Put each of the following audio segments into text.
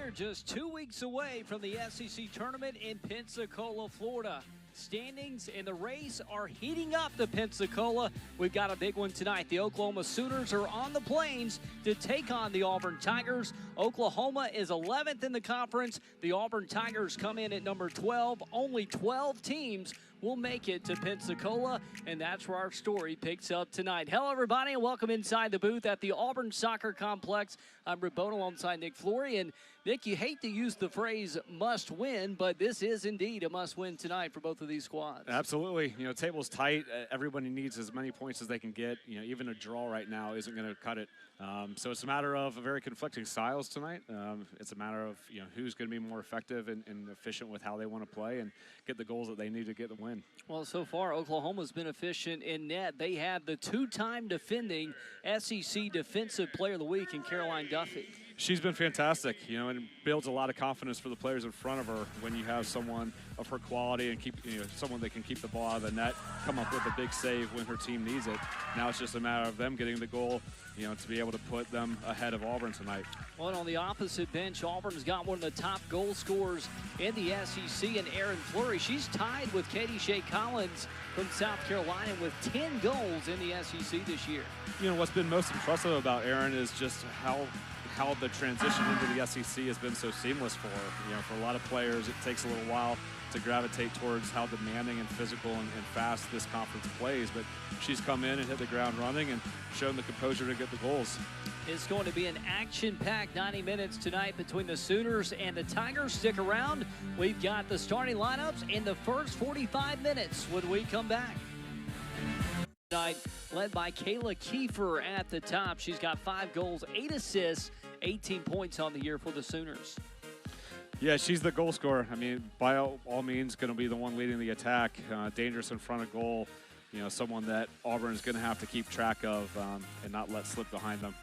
We're just 2 weeks away from the SEC tournament in Pensacola, Florida. Standings in the race are heating up to Pensacola. We've got a big one tonight. The Oklahoma Sooners are on the plains to take on the Auburn Tigers. Oklahoma is 11th in the conference. The Auburn Tigers come in at number 12. Only 12 teams will make it to Pensacola, and that's where our story picks up tonight. Hello, everybody, and welcome inside the booth at the Auburn Soccer Complex. I'm Rick Bone alongside Nick Flory, and Nick, you hate to use the phrase must win, but this is indeed a must win tonight for both of these squads. Absolutely. You know, table's tight. Everybody needs as many points as they can get. You know, even a draw right now isn't going to cut it. So it's a matter of very conflicting styles tonight. It's a matter of, you know, who's going to be more effective and efficient with how they want to play and get the goals that they need to get the win. Well, so far, Oklahoma's been efficient in net. They have the two-time defending SEC Defensive Player of the Week in Caroline Duffy. She's been fantastic, you know, and builds a lot of confidence for the players in front of her when you have someone of her quality and someone that can keep the ball out of the net, come up with a big save when her team needs it. Now it's just a matter of them getting the goal, you know, to be able to put them ahead of Auburn tonight. Well, on the opposite bench, Auburn's got one of the top goal scorers in the SEC, and Erin Fleury. She's tied with Katie Shea Collins from South Carolina with 10 goals in the SEC this year. You know, what's been most impressive about Erin is just how the transition into the SEC has been so seamless for her. You know, for a lot of players, it takes a little while to gravitate towards how demanding and physical and fast this conference plays, but she's come in and hit the ground running and shown the composure to get the goals. It's going to be an action-packed 90 minutes tonight between the Sooners and the Tigers. Stick around. We've got the starting lineups in the first 45 minutes when we come back. Tonight, led by Kayla Kiefer at the top. She's got 5 goals, 8 assists, 18 points on the year for the Sooners. Yeah, she's the goal scorer. I mean, by all means, going to be the one leading the attack. Dangerous in front of goal. You know, someone that Auburn is going to have to keep track of and not let slip behind them.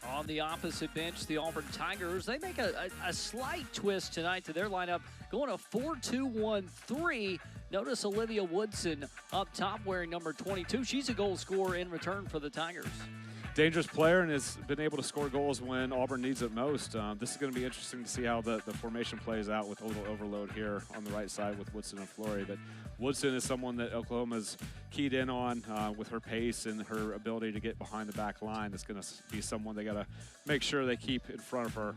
On the opposite bench, the Auburn Tigers, they make a slight twist tonight to their lineup, going a 4-2-1-3. Notice Olivia Woodson up top wearing number 22. She's a goal scorer in return for the Tigers. Dangerous player and has been able to score goals when Auburn needs it most. This is going to be interesting to see how the formation plays out with a little overload here on the right side with Woodson and Flory. But Woodson is someone that Oklahoma's keyed in on with her pace and her ability to get behind the back line. It's going to be someone they got to make sure they keep in front of her.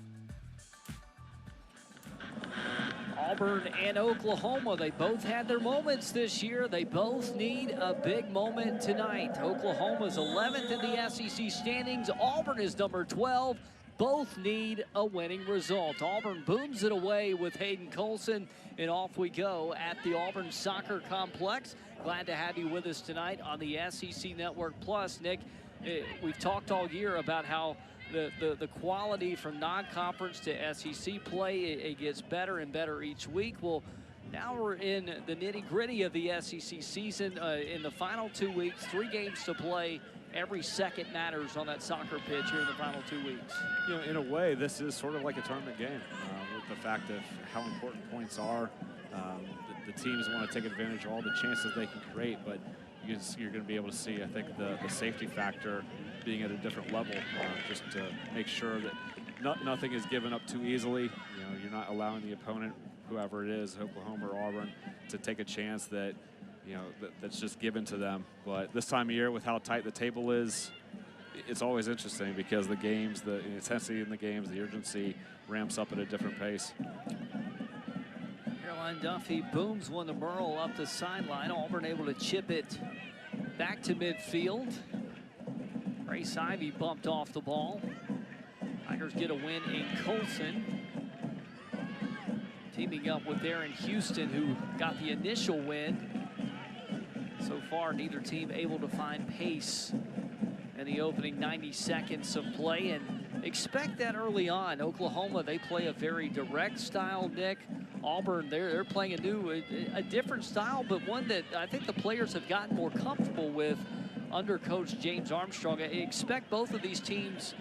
Auburn and Oklahoma, they both had their moments this year. They both need a big moment tonight. Oklahoma's 11th in the SEC standings. Auburn is number 12. Both need a winning result. Auburn booms it away with Hayden Colson, and off we go at the Auburn Soccer Complex. Glad to have you with us tonight on the SEC Network Plus. Nick, we've talked all year about how the quality from non-conference to SEC play, it gets better and better each week. Well, now we're in the nitty-gritty of the SEC season. In the final 2 weeks, 3 games to play. Every second matters on that soccer pitch here in the final 2 weeks. You know, in a way, this is sort of like a tournament game with the fact of how important points are. The teams want to take advantage of all the chances they can create, but you're going to be able to see, I think, the safety factor being at a different level, just to make sure that nothing is given up too easily. You know, you're not allowing the opponent, whoever it is, Oklahoma or Auburn, to take a chance that, you know, that's just given to them. But this time of year, with how tight the table is, it's always interesting because the games, the intensity in the games, the urgency ramps up at a different pace. Caroline Duffy booms one to Merle up the sideline. Auburn able to chip it back to midfield. Grace Ivy bumped off the ball. Tigers get a win in Colson. Teaming up with Aaron Houston, who got the initial win. So far, neither team able to find pace in the opening 90 seconds of play, and expect that early on. Oklahoma, they play a very direct style, Nick. Auburn, they're playing a different style, but one that I think the players have gotten more comfortable with under Coach James Armstrong. I expect both of these teams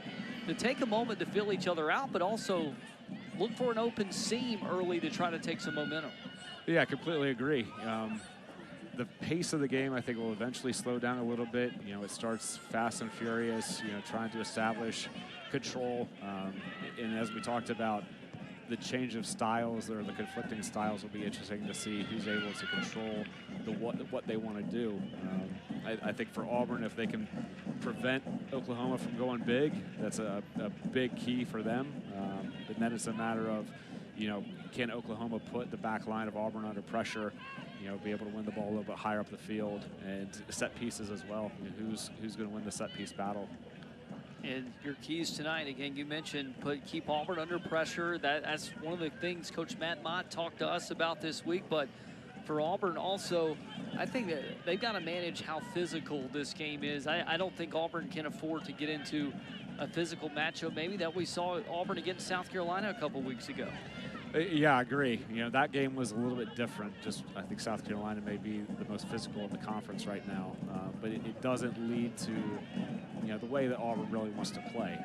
to take a moment to feel each other out, but also look for an open seam early to try to take some momentum. Yeah, I completely agree. The pace of the game, I think, will eventually slow down a little bit. You know, it starts fast and furious, you know, trying to establish control. And as we talked about, the change of styles or the conflicting styles will be interesting to see who's able to control what they want to do. I think for Auburn, if they can prevent Oklahoma from going big, that's a big key for them. And then it's a matter of, can Oklahoma put the back line of Auburn under pressure, be able to win the ball a little bit higher up the field, and set pieces as well. Who's going to win the set piece battle? And your keys tonight, again, you mentioned keep Auburn under pressure. That's one of the things Coach Matt Mott talked to us about this week. But for Auburn also, I think that they've got to manage how physical this game is. I don't think Auburn can afford to get into a physical matchup maybe that we saw at Auburn against South Carolina a couple weeks ago. Yeah, I agree. That game was a little bit different. I think South Carolina may be the most physical of the conference right now, but it doesn't lead to, the way that Auburn really wants to play.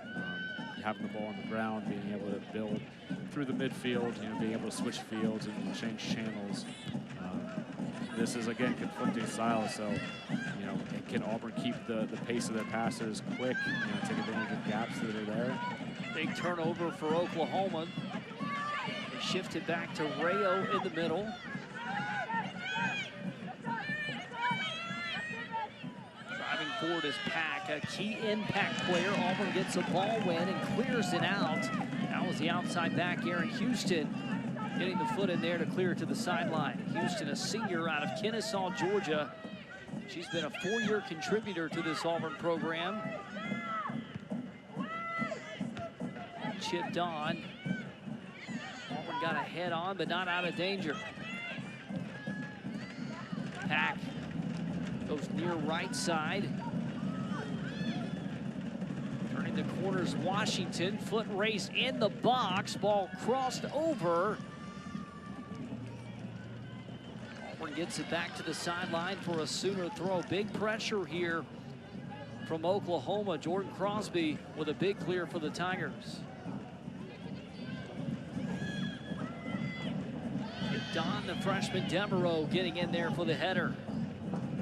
Having the ball on the ground, being able to build through the midfield, being able to switch fields and change channels. This is, again, conflicting styles, so, can Auburn keep the pace of their passers quick, take advantage of gaps that are there? Big turnover for Oklahoma. They shift it back to Rayo in the middle. Driving forward is Pack, a key impact player. Auburn gets a ball win and clears it out. That was the outside back, Aaron Houston, getting the foot in there to clear it to the sideline. Houston, a senior out of Kennesaw, Georgia. She's been a 4-year contributor to this Auburn program. Chipped on. Auburn got a head on, but not out of danger. Pack goes near right side. Turning the corners, Washington. Foot race in the box. Ball crossed over. Auburn gets it back to the sideline for a Sooner throw. Big pressure here from Oklahoma. Jordan Crosby with a big clear for the Tigers. Don, the freshman Devereaux, getting in there for the header.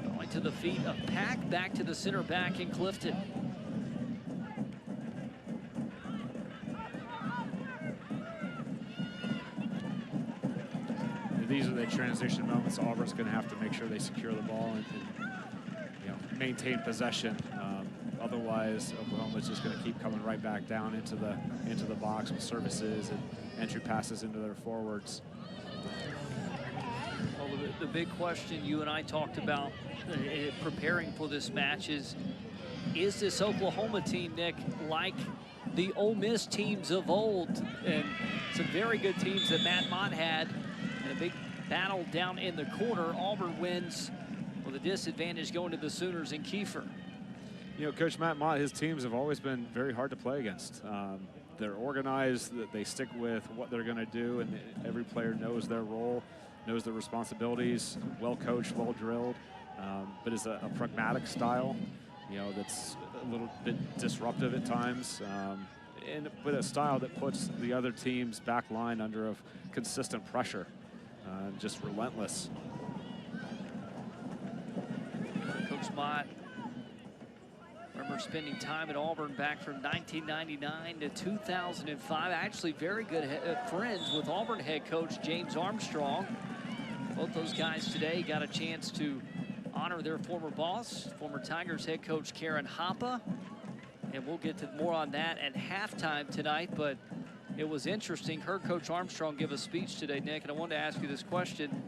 Going to the feet of Pack, back to the center back in Clifton. These are the transition moments. Auburn's going to have to make sure they secure the ball and maintain possession. Otherwise, Oklahoma's just going to keep coming right back down into the box with services and entry passes into their forwards. Well, the big question you and I talked about preparing for this match is this Oklahoma team, Nick, like the Ole Miss teams of old? And some very good teams that Matt Mott had, and a big battle down in the corner. Auburn wins with a disadvantage going to the Sooners in Kiefer. Coach Matt Mott, his teams have always been very hard to play against. They're organized, that they stick with what they're going to do, and every player knows their role, knows their responsibilities, well coached, well drilled, but it's a pragmatic style, that's a little bit disruptive at times, but a style that puts the other team's back line under a consistent pressure, just relentless. Coach Mott, remember spending time at Auburn back from 1999 to 2005. Actually very good friends with Auburn head coach James Armstrong. Both those guys today got a chance to honor their former boss, former Tigers head coach Karen Hoppe. And we'll get to more on that at halftime tonight, but it was interesting. Heard Coach Armstrong give a speech today, Nick, and I wanted to ask you this question.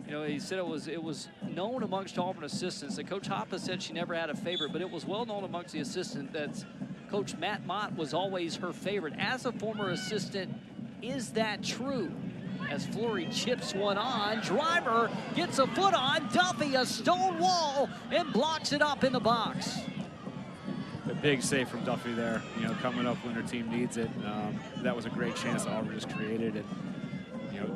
He said it was known amongst Auburn assistants that Coach Hoppe said she never had a favorite, but it was well known amongst the assistants that Coach Matt Mott was always her favorite. As a former assistant, is that true? As Fleury chips one on, Driver gets a foot on, Duffy a stone wall and blocks it up in the box. A big save from Duffy there, coming up when her team needs it. That was a great chance that Auburn just created, and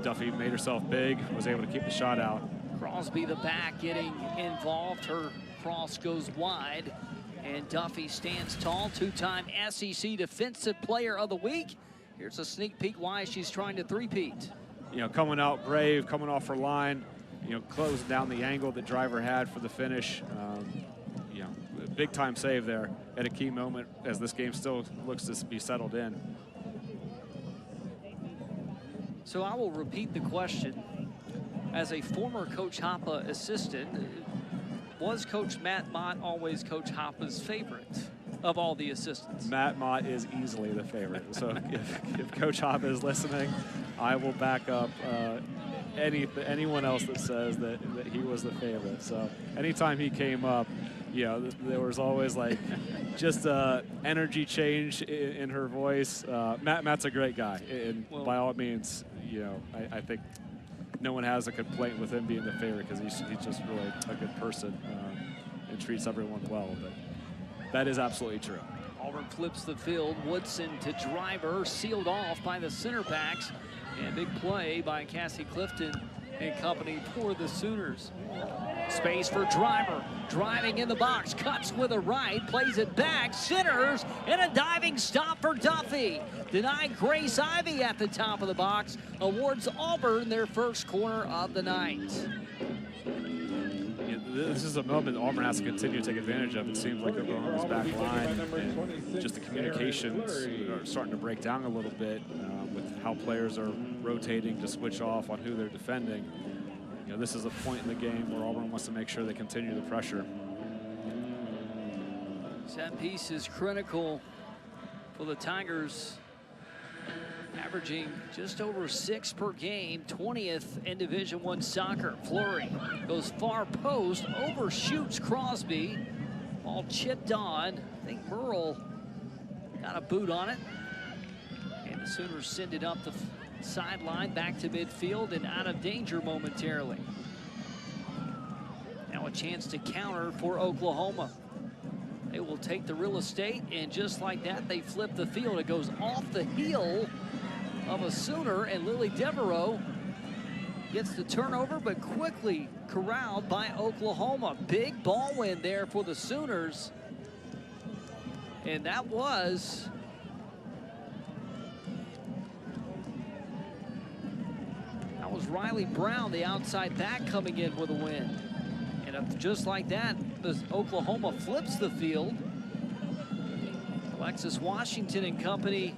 Duffy made herself big, was able to keep the shot out. Crosby, the back, getting involved. Her cross goes wide, and Duffy stands tall. Two-time SEC Defensive Player of the Week. Here's a sneak peek why she's trying to three-peat. Coming out brave, coming off her line, closing down the angle that Driver had for the finish. Big-time save there at a key moment as this game still looks to be settled in. So I will repeat the question. As a former Coach Hoppe assistant, was Coach Matt Mott always Coach Hoppe's favorite of all the assistants? Matt Mott is easily the favorite. So if Coach Hoppe is listening, I will back up anyone else that says that he was the favorite. So anytime he came up, you know, there was always like just a energy change in her voice. Matt's a great guy, and well, by all means, you know, I think no one has a complaint with him being the favorite because he's just really a good person and treats everyone well. But that is absolutely true. Auburn flips the field. Woodson to Driver, sealed off by the center backs. And big play by Cassie Clifton and company for the Sooners. Space for Driver, driving in the box, cuts with a right, plays it back, centers, and a diving stop for Duffy. Denied Grace Ivy at the top of the box, awards Auburn their first corner of the night. Yeah, this is a moment Auburn has to continue to take advantage of. It seems like Oklahoma's back line and just the communications are starting to break down a little bit with how players are rotating to switch off on who they're defending. You know, this is a point in the game where Auburn wants to make sure they continue the pressure. Set piece is critical for the Tigers, averaging just over 6 per game, 20th in Division I soccer. Fleury goes far post, overshoots Crosby. Ball chipped on. I think Merle got a boot on it. And the Sooners send it up the sideline, back to midfield, and out of danger momentarily. Now a chance to counter for Oklahoma. They will take the real estate, and just like that, they flip the field. It goes off the heel of a Sooner, and Lily Devereaux gets the turnover, but quickly corralled by Oklahoma. Big ball win there for the Sooners. And that was Riley Brown, the outside back, coming in with a win. And just like that, Oklahoma flips the field. Alexis Washington and company,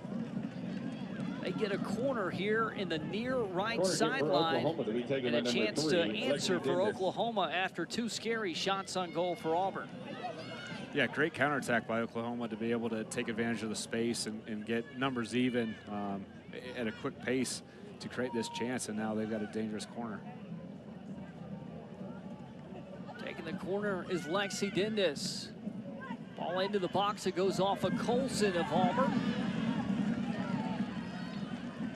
they get a corner here in the near right sideline, and a chance to answer for Oklahoma after 2 scary shots on goal for Auburn. Yeah, great counterattack by Oklahoma to be able to take advantage of the space and get numbers even at a quick pace to create this chance, and now they've got a dangerous corner. Taking the corner is Lexi Dindis. Ball into the box, it goes off of Colson of Auburn.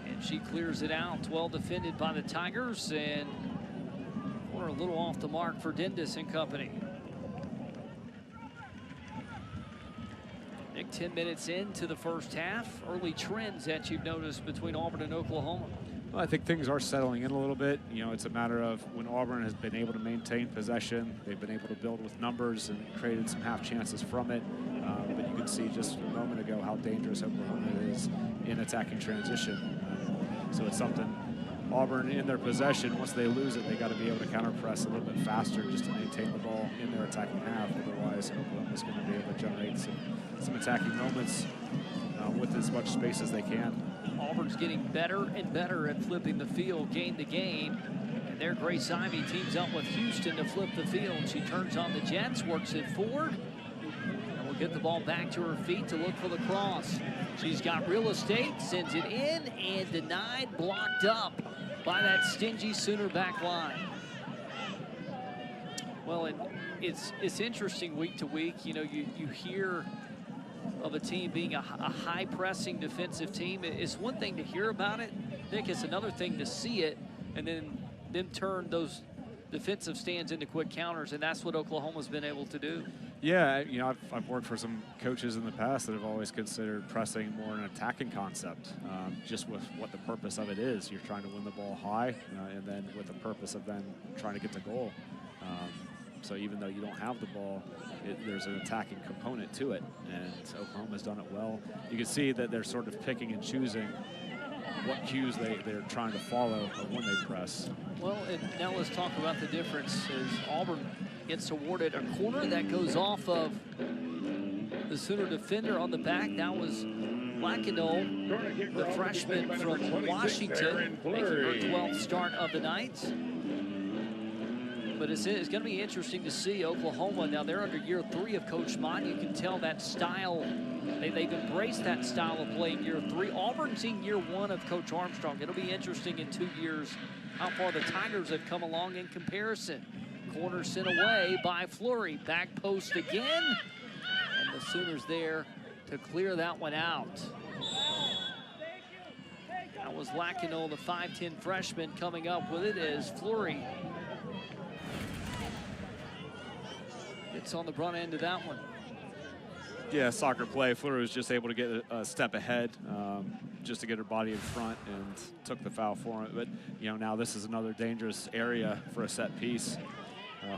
And she clears it out, well defended by the Tigers, and corner a little off the mark for Dindis and company. Nick, 10 minutes into the first half. Early trends that you've noticed between Auburn and Oklahoma. Well, I think things are settling in a little bit. You know, it's a matter of when Auburn has been able to maintain possession, they've been able to build with numbers and created some half chances from it. But you can see just a moment ago how dangerous Oklahoma is in attacking transition. So it's something Auburn in their possession, once they lose it, they got to be able to counter press a little bit faster just to maintain the ball in their attacking half. Otherwise, Oklahoma's going to be able to generate some attacking moments with as much space as they can. Auburn's getting better and better at flipping the field game to game. And there Grace Ivy teams up with Houston to flip the field. She turns on the Jets, works it forward, and will get the ball back to her feet to look for the cross. She's got real estate, sends it in, and denied, blocked up by that stingy Sooner back line. Well, and it's interesting week to week. You know, you hear of a team being a high-pressing defensive team. It's one thing to hear about it, Nick. It's another thing to see it and then them turn those defensive stands into quick counters, and that's what Oklahoma's been able to do. Yeah, you know, I've worked for some coaches in the past that have always considered pressing more an attacking concept, just with what the purpose of it is. You're trying to win the ball high, and then with the purpose of then trying to get to goal. So even though you don't have the ball, there's an attacking component to it, and Oklahoma's done it well. You can see that they're sort of picking and choosing what cues they're trying to follow when they press. Well, and now let's talk about the difference. As Auburn gets awarded a corner that goes off of the Sooner defender on the back. That was Lackino, the freshman from Washington, making her 12th start of the night. But it's going to be interesting to see Oklahoma. Now, they're under year 3 of Coach Mott. You can tell that style, they've embraced that style of play in year 3. Auburn's in year 1 of Coach Armstrong. It'll be interesting in 2 years how far the Tigers have come along in comparison. Corner sent away by Fleury. Back post again. And the Sooners there to clear that one out. That was Lackino, the 5'10 freshman, coming up with it as Fleury gets on the front end of that one. Yeah, soccer play. Fleury was just able to get a step ahead just to get her body in front and took the foul for it. But, you know, now this is another dangerous area for a set piece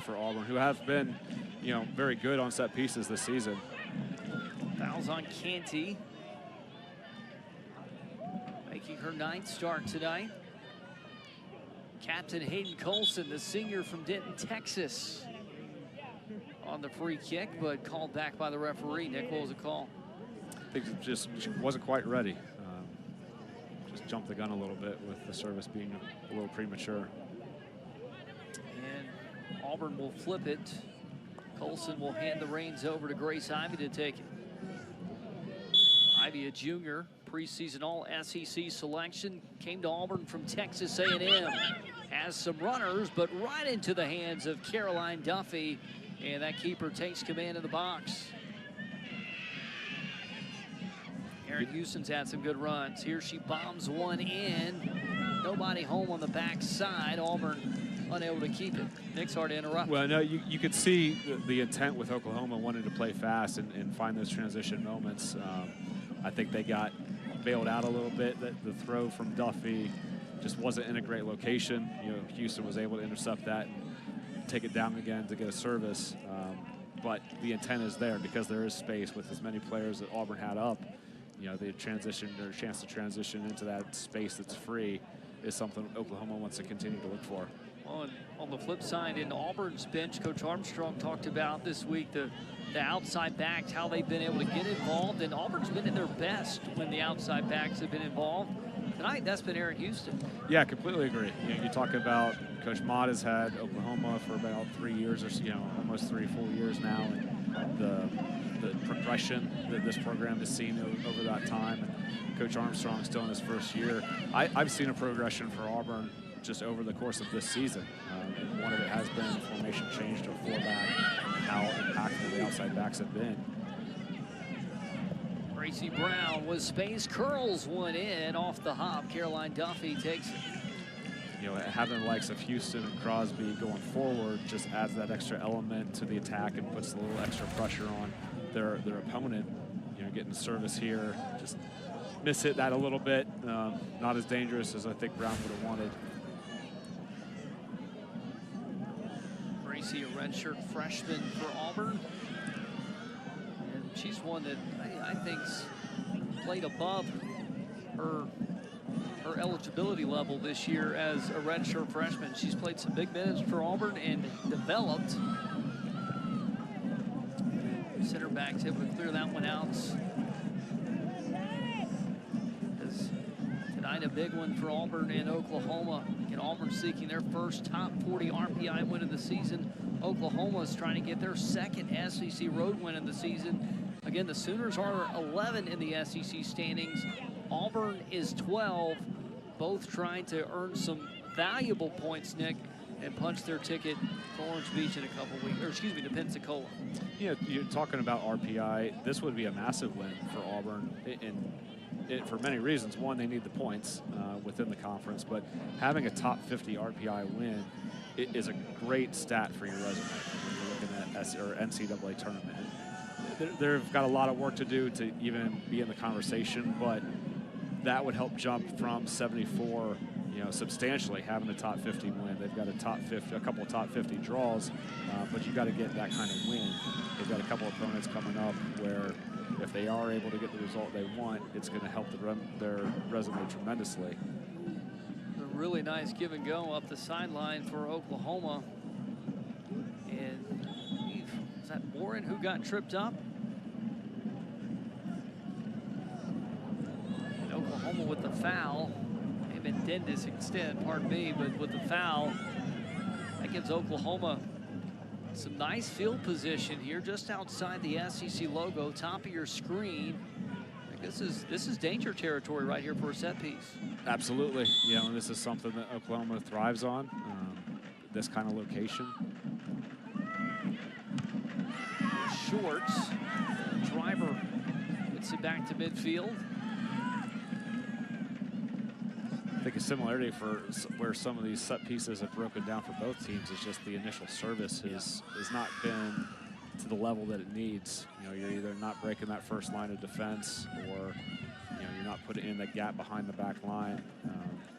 for Auburn, who have been, you know, very good on set pieces this season. Fouls on Canty, making her 9th start tonight. Captain Hayden Colson, the senior from Denton, Texas, on the free kick, but called back by the referee. Nick, what was the call? I think it just wasn't quite ready. Just jumped the gun a little bit with the service being a little premature. And Auburn will flip it. Colson will hand the reins over to Grace Ivy to take it. Ivy, a junior, preseason All-SEC selection, came to Auburn from Texas A&M. Has some runners, but right into the hands of Caroline Duffy. And that keeper takes command of the box. Erin Houston's had some good runs. Here she bombs one in. Nobody home on the backside. Auburn unable to keep it. Nick's hard to interrupt. Well, no, you could see the intent with Oklahoma wanting to play fast and find those transition moments. I think they got bailed out a little bit. The throw from Duffy just wasn't in a great location. You know, Houston was able to intercept that, take it down again to get a service. But the intent is there because there is space with as many players that Auburn had up. You know, the transition or chance to transition into that space that's free is something Oklahoma wants to continue to look for. Well, and on the flip side, in Auburn's bench, Coach Armstrong talked about this week the outside backs, how they've been able to get involved, and Auburn's been at their best when the outside backs have been involved. Tonight, that's been Erin Houston. Yeah, completely agree. You know, you talk about Coach Mott has had Oklahoma for about 3 years or so, you know, almost 3 full years now, and the progression that this program has seen over that time. And Coach Armstrong still in his first year. I've seen a progression for Auburn just over the course of this season. And one of it has been the formation change to a 4-back, how impactful the outside backs have been. Gracie Brown with space, curls one in off the hop. Caroline Duffy takes it. You know, having the likes of Houston and Crosby going forward just adds that extra element to the attack and puts a little extra pressure on their opponent. You know, getting service here, just miss hit that a little bit. Not as dangerous as I think Brown would have wanted. Gracie, a redshirt freshman for Auburn. And she's one that I think's played above her eligibility level this year as a redshirt freshman. She's played some big minutes for Auburn and developed. Center back's able to clear that one out. As tonight a big one for Auburn and Oklahoma. And Auburn seeking their first top 40 RPI win of the season. Oklahoma is trying to get their second SEC road win of the season. Again, the Sooners are 11 in the SEC standings. Auburn is 12, both trying to earn some valuable points, Nick, and punch their ticket to Orange Beach in a couple weeks, or excuse me, to Pensacola. Yeah, you're talking about RPI. This would be a massive win for Auburn for many reasons. One, they need the points within the conference, but having a top 50 RPI win is a great stat for your resume when you're looking at NCAA tournament. They've got a lot of work to do to even be in the conversation, but that would help jump from 74, you know, substantially, having a top 50 win. They've got a couple of top 50 draws, but you got to get that kind of win. They've got a couple of opponents coming up where if they are able to get the result they want, it's going to help their resume tremendously. A really nice give and go up the sideline for Oklahoma. And was that Morin who got tripped up? with the foul. Maybe it didn't to this extent, pardon me, but with the foul, that gives Oklahoma some nice field position here just outside the SEC logo, top of your screen. This is danger territory right here for a set piece. Absolutely. You know, this is something that Oklahoma thrives on, this kind of location. Shorts. Driver gets it back to midfield. I think a similarity for where some of these set pieces have broken down for both teams is just the initial service has not been to the level that it needs. You know, you're either not breaking that first line of defense, or you're not putting in the gap behind the back line.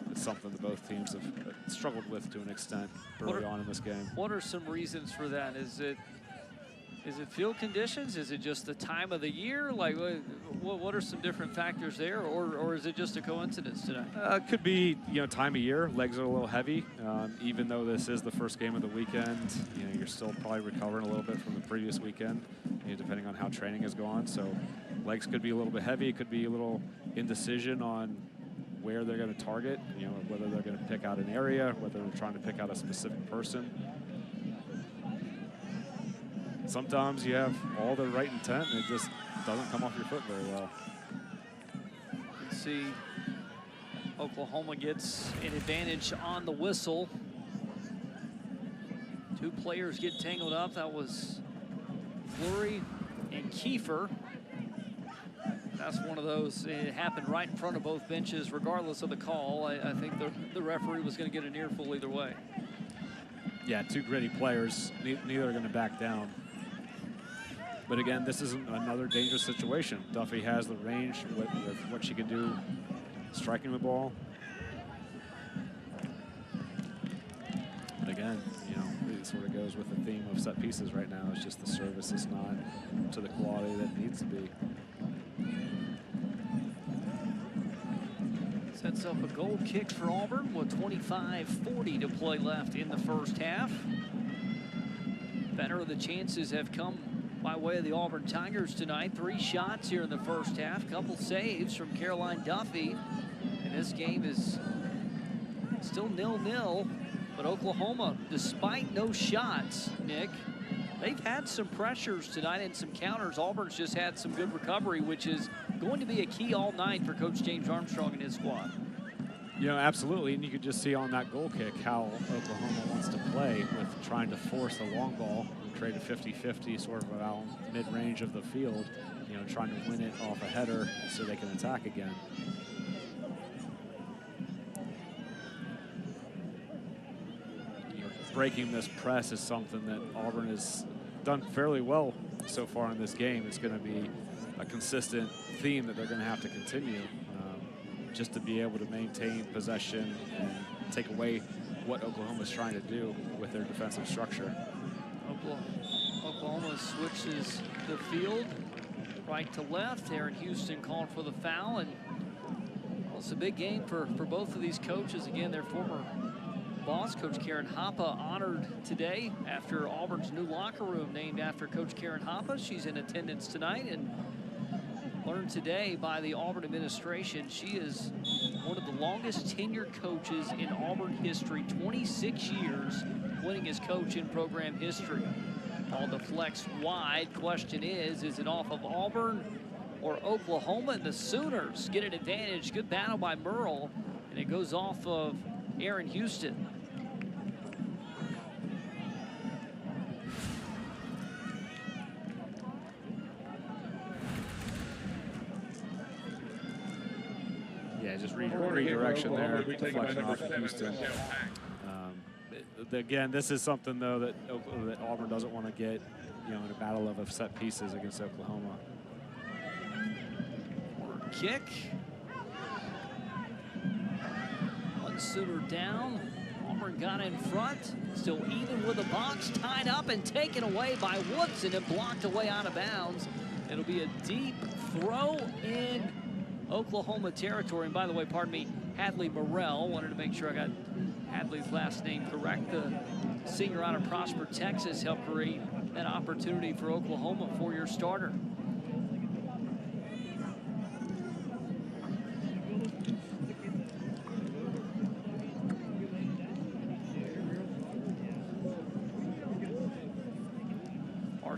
It's something that both teams have struggled with to an extent early on in this game. What are some reasons for that? Is it field conditions? Is it just the time of the year? Like, what are some different factors there, or is it just a coincidence tonight? It could be, time of year. Legs are a little heavy. Even though this is the first game of the weekend, you're still probably recovering a little bit from the previous weekend, depending on how training has gone. So legs could be a little bit heavy. It could be a little indecision on where they're going to target, whether they're going to pick out an area, whether they're trying to pick out a specific person. Sometimes you have all the right intent and it just doesn't come off your foot very well. You can see Oklahoma gets an advantage on the whistle. Two players get tangled up. That was Fleury and Kiefer. That's one of those, it happened right in front of both benches, regardless of the call. I think the referee was going to get an earful either way. Yeah, two gritty players, neither are going to back down. But again, this isn't another dangerous situation. Duffy has the range with what she can do striking the ball. But again, it sort of goes with the theme of set pieces right now. It's just the service is not to the quality that it needs to be. Sets up a goal kick for Auburn with 25:40 to play left in the first half. Better of the chances have come by way of the Auburn Tigers tonight. 3 shots here in the first half, couple saves from Caroline Duffy. And this game is still 0-0, but Oklahoma, despite no shots, Nick, they've had some pressures tonight and some counters. Auburn's just had some good recovery, which is going to be a key all night for Coach James Armstrong and his squad. Absolutely, and you could just see on that goal kick how Oklahoma wants to play with trying to force the long ball and create a 50-50 sort of around mid-range of the field, trying to win it off a header so they can attack again. Breaking this press is something that Auburn has done fairly well so far in this game. It's going to be a consistent theme that they're going to have to continue. Just to be able to maintain possession and take away what Oklahoma's trying to do with their defensive structure. Oklahoma switches the field right to left. Aaron Houston called for the foul, and it's a big game for both of these coaches. Again, their former boss, Coach Karen Hoppe, honored today after Auburn's new locker room named after Coach Karen Hoppe. She's in attendance tonight, and learned today by the Auburn administration she is one of the longest tenured coaches in Auburn history, 26 years winning as coach in program history. All the flex wide. Question is it off of Auburn or Oklahoma? And the Sooners get an advantage. Good battle by Merle, and it goes off of Aaron Houston. Just redirection there, deflection off of Houston. Again, this is something, though, that Auburn doesn't want to get, in a battle of set pieces against Oklahoma. Kick. One Sooner down. Auburn got in front. Still even with the box, tied up and taken away by Woodson and blocked away out of bounds. It'll be a deep throw in Oklahoma territory. And by the way, pardon me, Hadley Morrell. Wanted to make sure I got Hadley's last name correct. The senior out of Prosper, Texas, helped create that opportunity for Oklahoma, 4-year starter.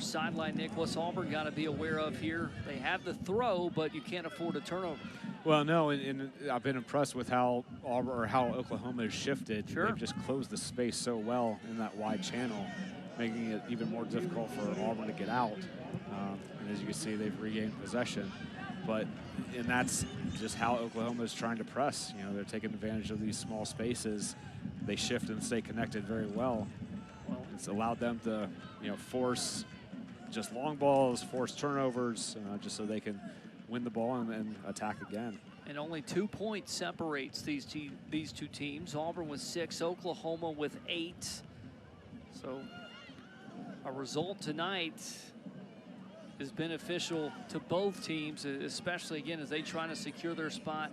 sideline, Nick, what's Auburn got to be aware of here? They have the throw, but you can't afford a turnover. Well, no, and I've been impressed with how Auburn or how Oklahoma has shifted. Sure. They've just closed the space so well in that wide channel, making it even more difficult for Auburn to get out. And as you can see, they've regained possession. And that's just how Oklahoma is trying to press. You know, they're taking advantage of these small spaces. They shift and stay connected very well. It's allowed them to, you know, force just long balls, force turnovers, just so they can win the ball and attack again. And only 2 points separates these two teams. Auburn with 6, Oklahoma with 8. So a result tonight is beneficial to both teams, especially again as they try to secure their spot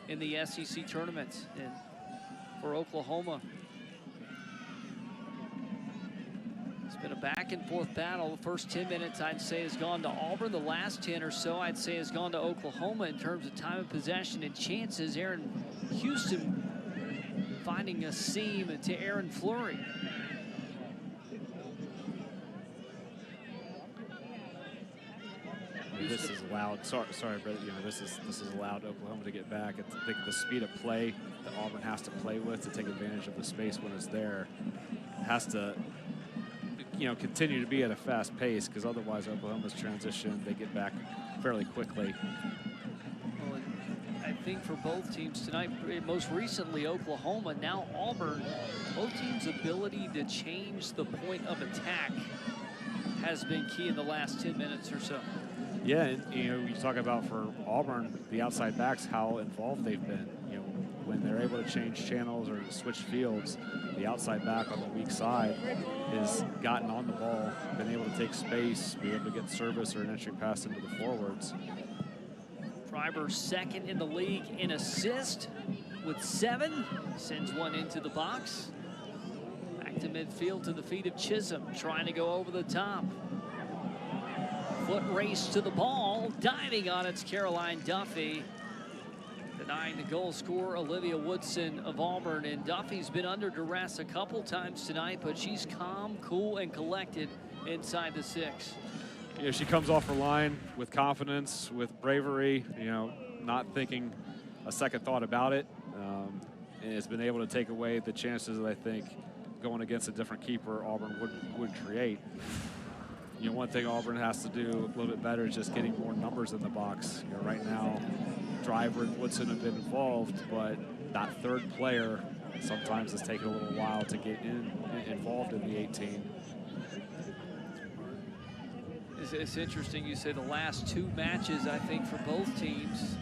in the SEC tournament. And for Oklahoma, it's been a back and forth battle. The first 10 minutes I'd say has gone to Auburn. The last 10 or so I'd say has gone to Oklahoma in terms of time of possession and chances. Aaron Houston finding a seam to Aaron Fleury. This is allowed. Sorry, Brett. You know, this is allowed Oklahoma to get back. I think the speed of play that Auburn has to play with to take advantage of the space when it's there has to, you know, continue to be at a fast pace, because otherwise Oklahoma's transition, they get back fairly quickly. Well, I think for both teams tonight, most recently Oklahoma, now Auburn, both teams' ability to change the point of attack has been key in the last 10 minutes or so. Yeah, and you know, you talk about for Auburn, the outside backs, how involved they've been. You know, when they're able to change channels or switch fields, the outside back on the weak side has gotten on the ball, been able to take space, be able to get service or an entry pass into the forwards. Freiberg second in the league in assist with 7, sends one into the box. Back to midfield to the feet of Chisholm, trying to go over the top. Foot race to the ball, diving on it's Caroline Duffy. Denying the goal scorer, Olivia Woodson of Auburn. And Duffy's been under duress a couple times tonight, but she's calm, cool, and collected inside the 6. You know, she comes off her line with confidence, with bravery, you know, not thinking a second thought about it. And has been able to take away the chances that I think going against a different keeper Auburn would create. You know, one thing Auburn has to do a little bit better is just getting more numbers in the box. You know, right now, Driver and Woodson have been involved, but that third player sometimes has taken a little while to get involved in the 18. It's interesting you say the last 2 matches, I think, for both teams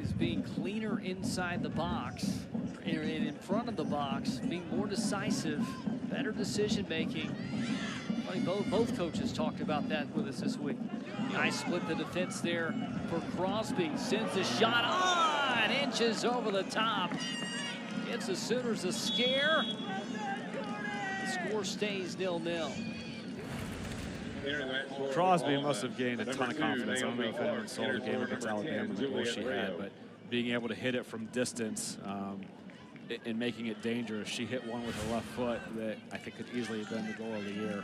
is being cleaner inside the box and in front of the box, being more decisive, better decision-making. Both coaches talked about that with us this week. Nice split the defense there for Crosby. Sends the shot on, inches over the top. Gives the Sooners a scare. The score stays 0-0. Crosby must have gained a ton of confidence. I don't know if anyone saw the game against Alabama, the goal she had, but being able to hit it from distance and making it dangerous. She hit one with her left foot that I think could easily have been the goal of the year.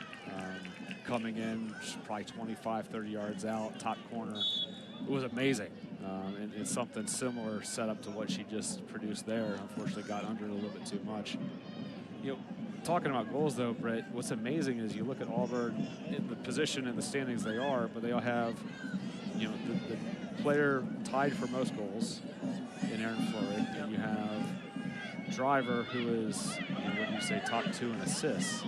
Coming in, probably 25, 30 yards out, top corner. It was amazing. And it's something similar set up to what she just produced there. Unfortunately, got under it a little bit too much. You know, talking about goals, though, Brett, what's amazing is you look at Auburn in the position and the standings they are, but they all have, you know, the player tied for most goals in Aaron Fleury. And you have Driver, who is, you know, what do you say, top 2 in assists,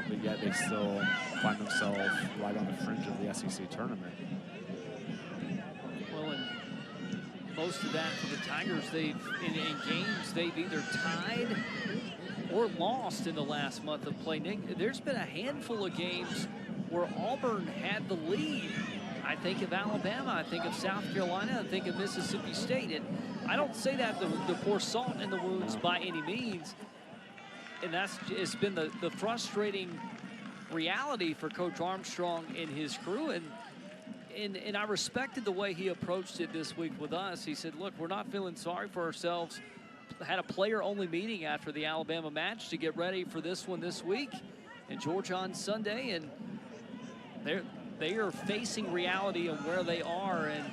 but yet they still find themselves right on the fringe of the SEC tournament. Well, and most of that for the Tigers, in games, they've either tied or lost in the last month of play. Nick, there's been a handful of games where Auburn had the lead. I think of Alabama, I think of South Carolina, I think of Mississippi State. And I don't say that to pour salt in the wounds by any means. And it's been the frustrating reality for Coach Armstrong and his crew. And I respected the way he approached it this week with us. He said, look, we're not feeling sorry for ourselves. Had a player-only meeting after the Alabama match to get ready for this one this week. in Georgia on Sunday, and they are facing reality of where they are. And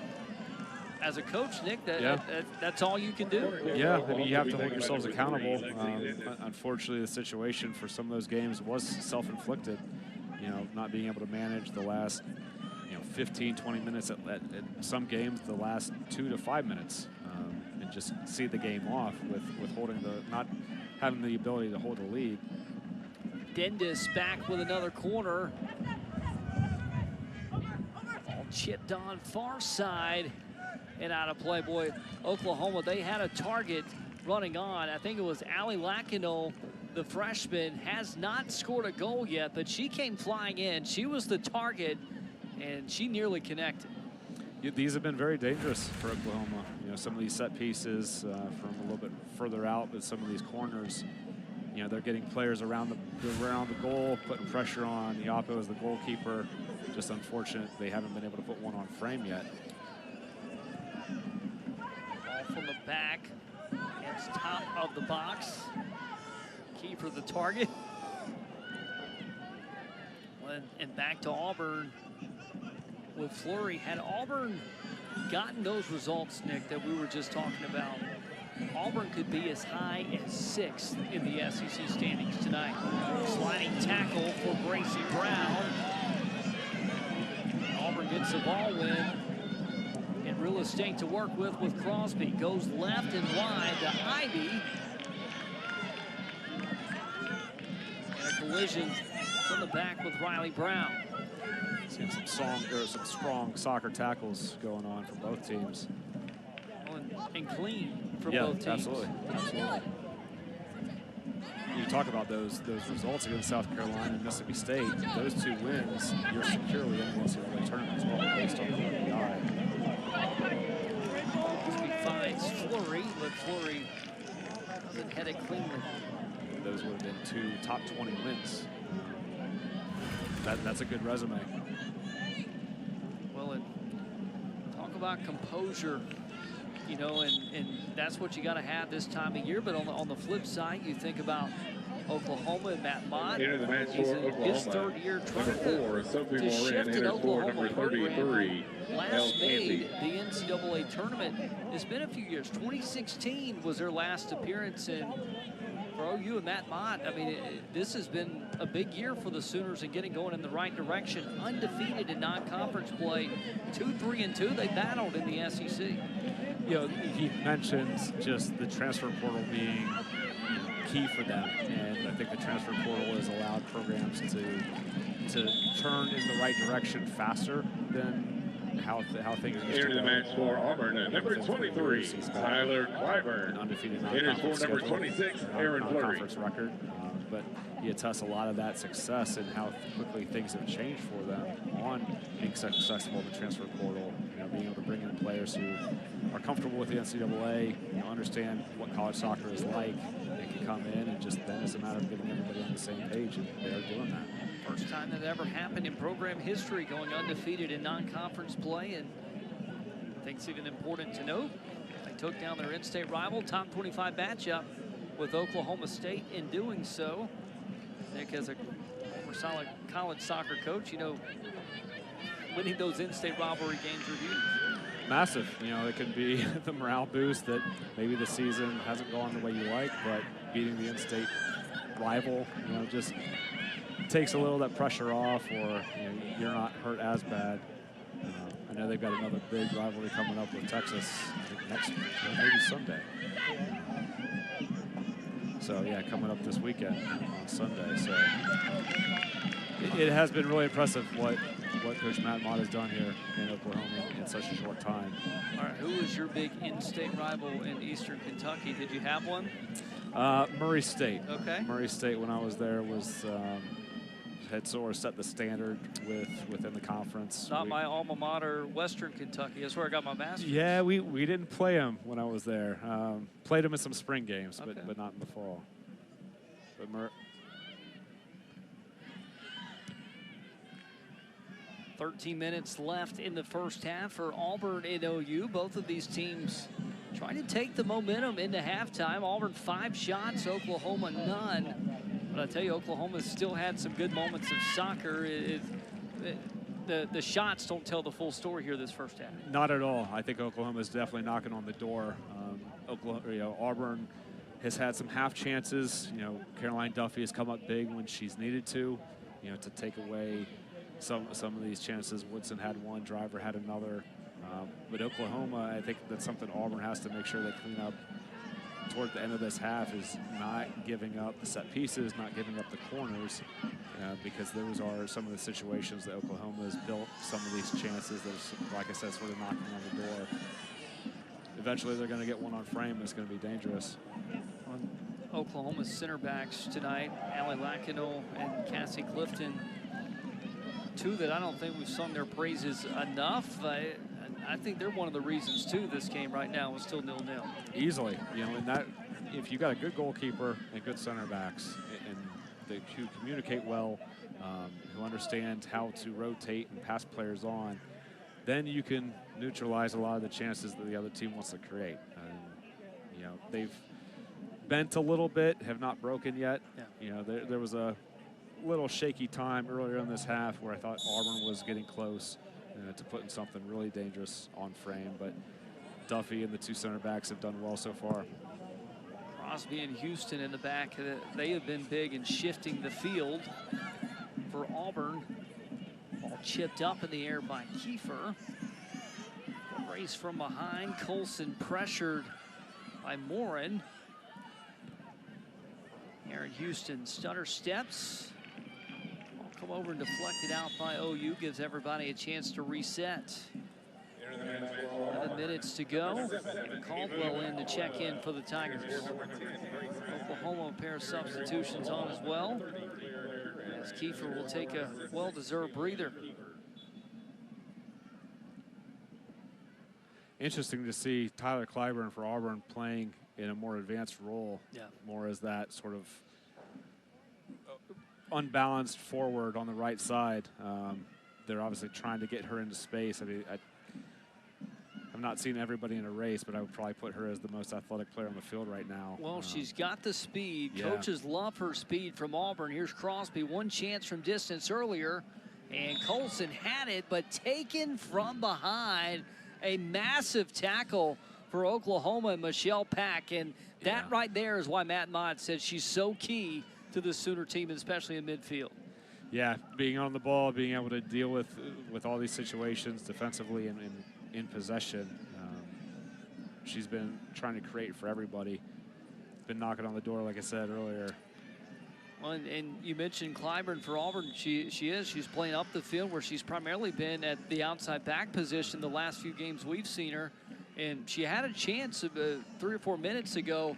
as a coach, Nick, that's all you can do. Yeah, I mean, you have to hold yourselves accountable. Unfortunately, the situation for some of those games was self-inflicted. You know, not being able to manage the last 15, 20 minutes at some games, the last 2 to 5 minutes, and just see the game off with holding not having the ability to hold the lead. Dendis back with another corner. All chipped on far side and out of play. Boy, Oklahoma, they had a target running on. I think it was Allie Lackino, the freshman, has not scored a goal yet, but she came flying in. She was the target, and she nearly connected. These have been very dangerous for Oklahoma. You know, some of these set pieces from a little bit further out, but some of these corners, you know, they're getting players around the goal, putting pressure on Iapo as the goalkeeper. Just unfortunate they haven't been able to put one on frame yet. Ball from the back, against top of the box. Keeper the target. And back to Auburn with Fleury. Had Auburn gotten those results, Nick, that we were just talking about, Auburn could be as high as 6th in the SEC standings tonight. Sliding tackle for Gracie Brown. Auburn gets the ball win. And real estate to work with Crosby. Goes left and wide to Ivy. And a collision from the back with Riley Brown. Seeing some strong soccer tackles going on from both teams. And clean for both teams. Absolutely. You talk about those results against South Carolina and Mississippi State. Those 2 wins, you're securely in the NCAA tournament as well, based on the RPI. He finds Fleury, but Fleury doesn't head it cleanly. Those would have been 2 top 20 wins. That's a good resume. Well, and talk about composure. You know, and that's what you got to have this time of year. But on the flip side, you think about Oklahoma and Matt Mott. He's in his 3rd year trying to shift an Oklahoma program. Last made the NCAA tournament. It's been a few years. 2016 was their last appearance for OU and Matt Mott. I mean, this has been a big year for the Sooners and getting going in the right direction. Undefeated in non-conference play. 2-3-2 they battled in the SEC. You know, he mentioned just the transfer portal being key for them, and I think the transfer portal has allowed programs to turn in the right direction faster than how things used to go. Here's the match for Auburn, number 23, Tyler Clyburn. Undefeated Here's for number 26, Aaron Fleury. Conference record, but he attests a lot of that success and how quickly things have changed for them on being successful in the transfer portal. You know, being able to bring in players who are comfortable with the NCAA, you know, understand what college soccer is like. They can come in, and just then it's a matter of getting everybody on the same page, and they're doing that. First time that ever happened in program history, going undefeated in non-conference play. And I think it's even important to note, they took down their in-state rival, top 25 matchup with Oklahoma State in doing so. Nick, as a former solid college soccer coach, you know, winning those in-state rivalry games are huge. Massive. You know, it can be the morale boost that maybe the season hasn't gone the way you like, but beating the in-state rival, you know, just takes a little of that pressure off, or you know, you're not hurt as bad. I know they've got another big rivalry coming up with Texas, I think next, maybe Sunday. So yeah, coming up this weekend on Sunday. So it has been really impressive what Coach Matt Mott has done here in Oklahoma in such a short time. All right, who was your big in-state rival in Eastern Kentucky? Did you have one? Murray State. Okay. Murray State, when I was there, was had sort of set the standard within the conference. Not my alma mater, Western Kentucky. That's where I got my master's. Yeah, we didn't play them when I was there. Played them in some spring games, okay, but not in the fall. But 13 minutes left in the first half for Auburn and OU. Both of these teams trying to take the momentum into halftime. Auburn 5 shots, Oklahoma none. But But I tell you, Oklahoma's still had some good moments of soccer. The shots don't tell the full story here this first half. Not at all. I think Oklahoma is definitely knocking on the door. Auburn has had some half chances. Caroline Duffy has come up big when she's needed to take away some of these chances. Woodson had one, Driver had another. But Oklahoma, I think that's something Auburn has to make sure they clean up toward the end of this half, is not giving up the set pieces, not giving up the corners, because those are some of the situations that Oklahoma has built some of these chances that, like I said, sort of knocking on the door. Eventually they're going to get one on frame that's going to be dangerous. On Oklahoma's center backs tonight, Allie Lackino and Cassie Clifton, two that I don't think we've sung their praises enough. I think they're one of the reasons, too, this game right now is still 0-0. Easily. And that, if you've got a good goalkeeper and good center backs who communicate well, who understand how to rotate and pass players on, then you can neutralize a lot of the chances that the other team wants to create. They've bent a little bit, have not broken yet. Yeah. There was a little shaky time earlier in this half where I thought Auburn was getting close to putting something really dangerous on frame, but Duffy and the two center backs have done well so far. Crosby and Houston in the back, they have been big in shifting the field for Auburn. Ball chipped up in the air by Kiefer. Race from behind, Colson pressured by Morin. Aaron Houston stutter steps. Come over and deflected out by OU, gives everybody a chance to reset. 11 minutes to go. Caldwell in to check in for the Tigers. Oklahoma a pair of substitutions on as well, as Kiefer will take a well-deserved breather. Interesting to see Tyler Clyburn for Auburn playing in a more advanced role, more as that sort of unbalanced forward on the right side. They're obviously trying to get her into space. I mean, I've not seen everybody in a race, but I would probably put her as the most athletic player on the field right now. Well, she's got the speed. Yeah. Coaches love her speed from Auburn. Here's Crosby, one chance from distance earlier, and Colson had it, but taken from behind. A massive tackle for Oklahoma and Michelle Pack, and that right there is why Matt Mott said she's so key to the Sooner team, especially in midfield. Yeah, being on the ball, being able to deal with all these situations defensively and in possession. She's been trying to create for everybody. Been knocking on the door, like I said earlier. Well, and you mentioned Clyburn for Auburn. She's playing up the field where she's primarily been at the outside back position the last few games we've seen her. And she had a chance 3 or 4 minutes ago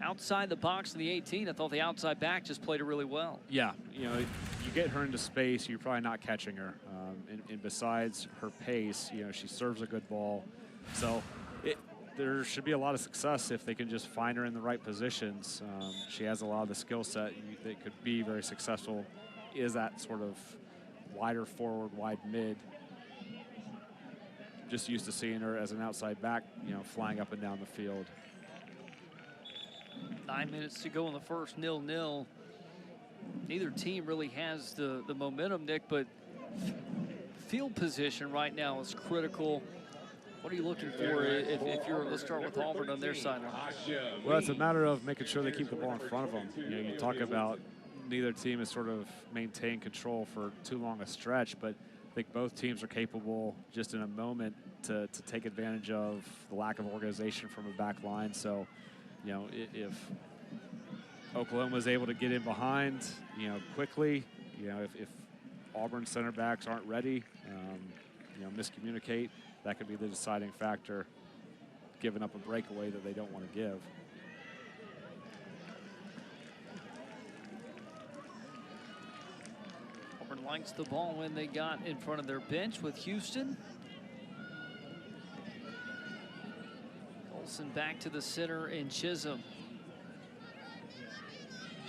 outside the box in the 18. I thought the outside back just played it really well. Yeah, you get her into space, you're probably not catching her. And besides her pace, she serves a good ball. So there should be a lot of success if they can just find her in the right positions. She has a lot of the skill set that could be very successful. Is that sort of wider forward, wide mid. Just used to seeing her as an outside back, flying up and down the field. 9 minutes to go in the first, 0-0. Neither team really has the momentum, Nick, but field position right now is critical. What are you looking for if you're, let's start with Auburn on their sideline? Well, it's a matter of making sure they keep the ball in front of them. You talk about neither team has sort of maintained control for too long a stretch, but I think both teams are capable just in a moment to take advantage of the lack of organization from a back line. So, if Oklahoma is able to get in behind, quickly, if Auburn center backs aren't ready, miscommunicate, that could be the deciding factor, giving up a breakaway that they don't want to give. Auburn likes the ball when they got in front of their bench with Houston. Colson back to the center and Chisholm.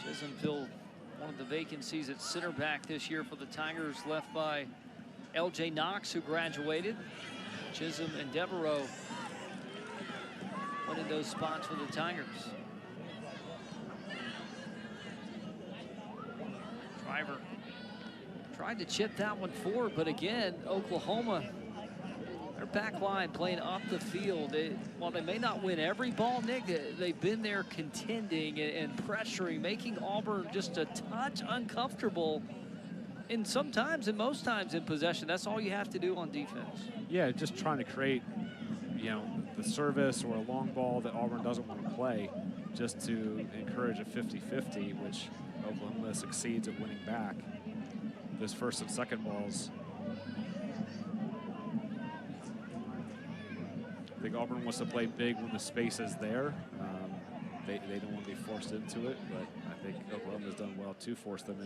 Chisholm filled one of the vacancies at center back this year for the Tigers, left by L.J. Knox, who graduated. Chisholm and Devereaux winning those spots for the Tigers. Driver tried to chip that one forward, but again, Oklahoma, their back line playing up the field. While they may not win every ball, Nick, they've been there contending and pressuring, making Auburn just a touch uncomfortable. And sometimes, and most times in possession, that's all you have to do on defense. Yeah, just trying to create, you know, the service or a long ball that Auburn doesn't want to play, just to encourage a 50-50, which Oklahoma succeeds at winning back. Those first and second balls, I think Auburn wants to play big when the space is there. They don't want to be forced into it, but I think Oklahoma's done well to force them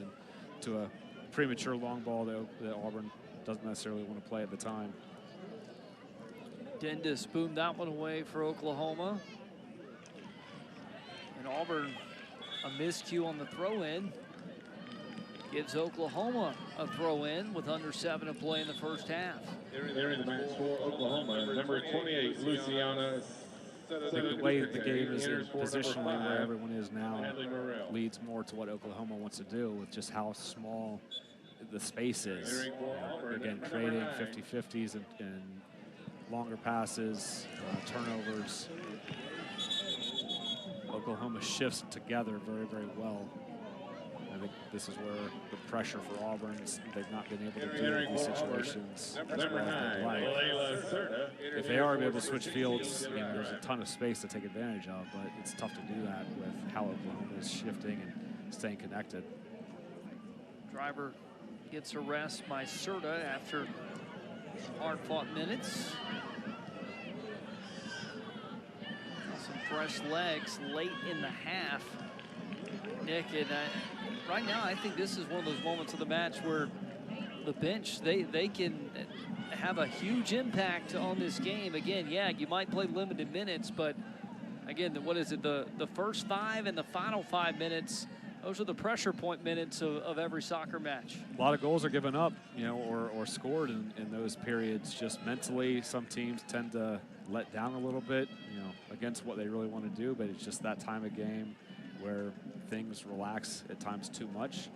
into a premature long ball that Auburn doesn't necessarily want to play at the time. Denda spooned that one away for Oklahoma. And Auburn, a miscue on the throw-in, gives Oklahoma a throw-in with under 7 to play in the first half. They're in the match for Oklahoma. Number 28, Luciana. The way the game is positionally where everyone is now leads more to what Oklahoma wants to do with just how small the space is. Again, creating 50-50s and longer passes, turnovers. Oklahoma shifts together very, very well. I think this is where the pressure for Auburn is, they've not been able to deal with these situations as well as they'd like. If they are able to switch fields, you know, there's a ton of space to take advantage of, but it's tough to do that with how Oklahoma is shifting and staying connected. Driver gets a rest by Serta after hard-fought minutes. Some fresh legs late in the half. Nick, and right now I think this is one of those moments of the match where the bench, they can have a huge impact on this game. Again, yeah, you might play limited minutes, but again, what is it, the first 5 and the final 5 minutes, those are the pressure point minutes of every soccer match. A lot of goals are given up, you know, or scored in those periods. Just mentally, some teams tend to let down a little bit, you know, against what they really want to do, but it's just that time of game where things relax at times too much.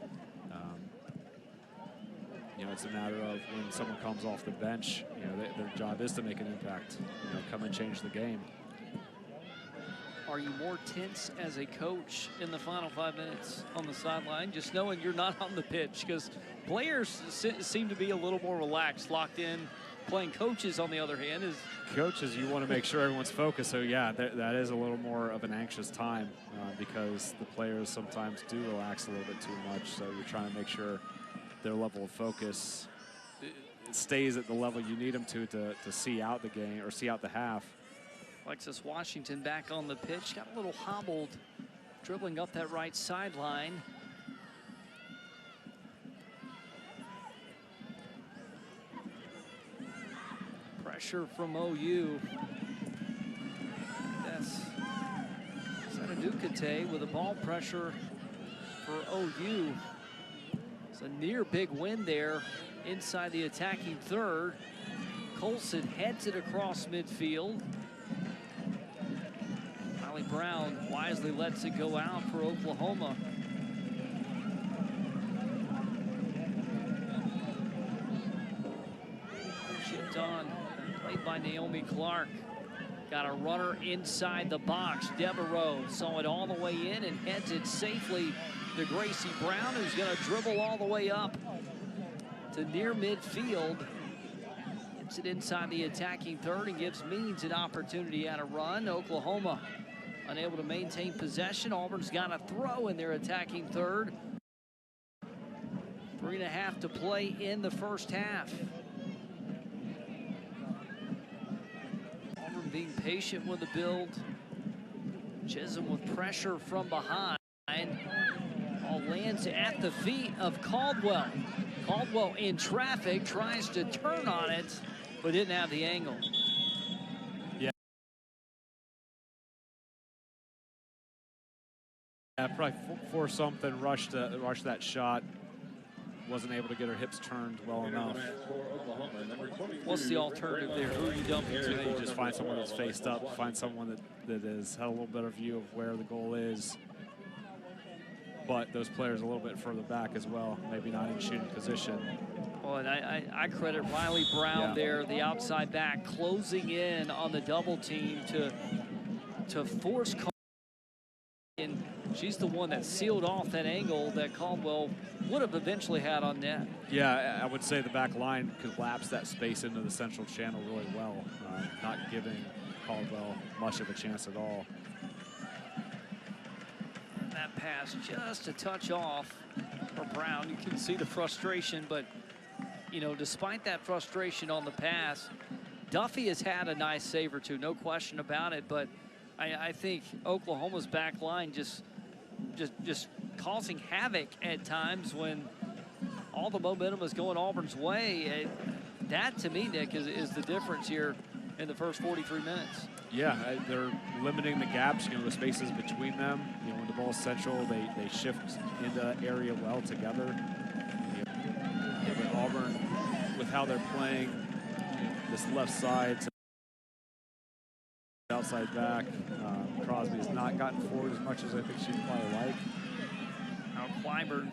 You know, it's a matter of when someone comes off the bench, you know, their job is to make an impact, you know, come and change the game. Are you more tense as a coach in the final 5 minutes on the sideline, just knowing you're not on the pitch? Because players seem to be a little more relaxed, locked in. Playing coaches, on the other hand, is... Coaches, you want to make sure everyone's focused. So, yeah, that is a little more of an anxious time because the players sometimes do relax a little bit too much. So you're trying to make sure their level of focus stays at the level you need them to see out the game or see out the half. Alexis Washington back on the pitch, got a little hobbled, dribbling up that right sideline. Pressure from OU. That's Sanadukate with a ball pressure for OU. It's a near big win there inside the attacking third. Colson heads it across midfield. Brown wisely lets it go out for Oklahoma. Chipped on, played by Naomi Clark. Got a runner inside the box. Devereaux saw it all the way in and heads it safely to Gracie Brown, who's going to dribble all the way up to near midfield. Gets it inside the attacking third and gives Means an opportunity at a run. Oklahoma unable to maintain possession. Auburn's got a throw in their attacking third. 3.5 to play in the first half. Auburn being patient with the build. Chisholm with pressure from behind. Ball lands at the feet of Caldwell. Caldwell in traffic, tries to turn on it, but didn't have the angle. Yeah, probably for something, rushed that shot. Wasn't able to get her hips turned well enough. What's the alternative there? Who are you dumping to? You just find someone that's faced up, find someone that has had a little better view of where the goal is. but those players a little bit further back as well, maybe not in shooting position. Well, and I credit Riley Brown there, the outside back, closing in on the double team to force Caldwell. And she's the one that sealed off that angle that Caldwell would have eventually had on net. Yeah, I would say the back line collapsed that space into the central channel really well, not giving Caldwell much of a chance at all. And that pass just a touch off for Brown. You can see the frustration, but you know, despite that frustration on the pass, Duffy has had a nice save or two, no question about it. But I think Oklahoma's back line just causing havoc at times when all the momentum is going Auburn's way. That, to me, Nick, is the difference here in the first 43 minutes. Yeah, they're limiting the gaps, you know, the spaces between them. You know, when the ball's central, they shift into area well together. Yeah, but Auburn, with how they're playing, this left side to outside back, Crosby has not gotten forward as much as I think she'd probably like. Now Clyburn,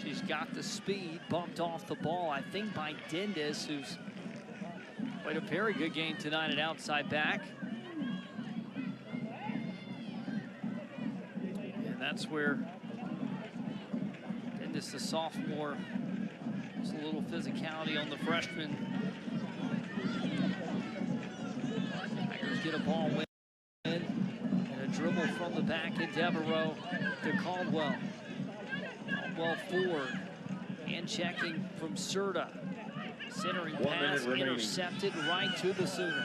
she's got the speed, bumped off the ball, I think, by Dindis, who's played a very good game tonight at outside back. And that's where Dindis, the sophomore, there's a little physicality on the freshman. Tigers get a ball win and a dribble from the back in Devereaux to Caldwell. Caldwell forward and checking from Serta. Centering pass intercepted right to the Sooner.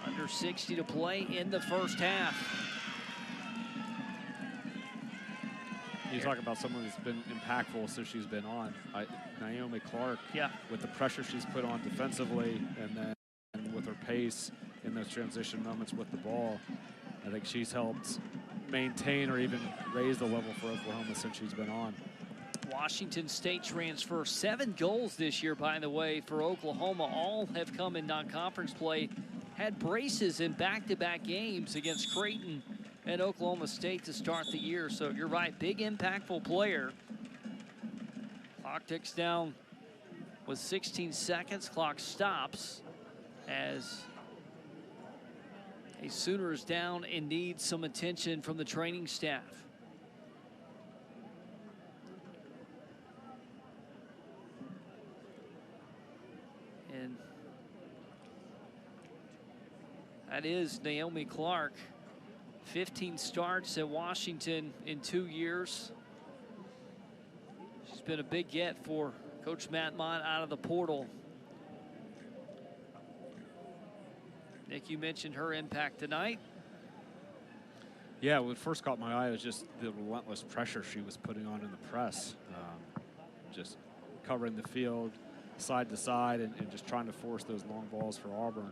Under 60 to play in the first half. You talk about someone who's been impactful since she's been on. Naomi Clark, with the pressure she's put on defensively and then with her pace in those transition moments with the ball, I think she's helped maintain or even raise the level for Oklahoma since she's been on. Washington State transfer, 7 goals this year, by the way, for Oklahoma. All have come in non-conference play. Had braces in back-to-back games against Creighton and Oklahoma State to start the year. So you're right, big impactful player. Clock ticks down with 16 seconds. Clock stops as a Sooner is down and needs some attention from the training staff. And that is Naomi Clark. 15 starts at Washington in 2 years. She's been a big get for Coach Matt Mott out of the portal. Nick, you mentioned her impact tonight. Yeah, what first caught my eye was just the relentless pressure she was putting on in the press. Just covering the field side to side and just trying to force those long balls for Auburn.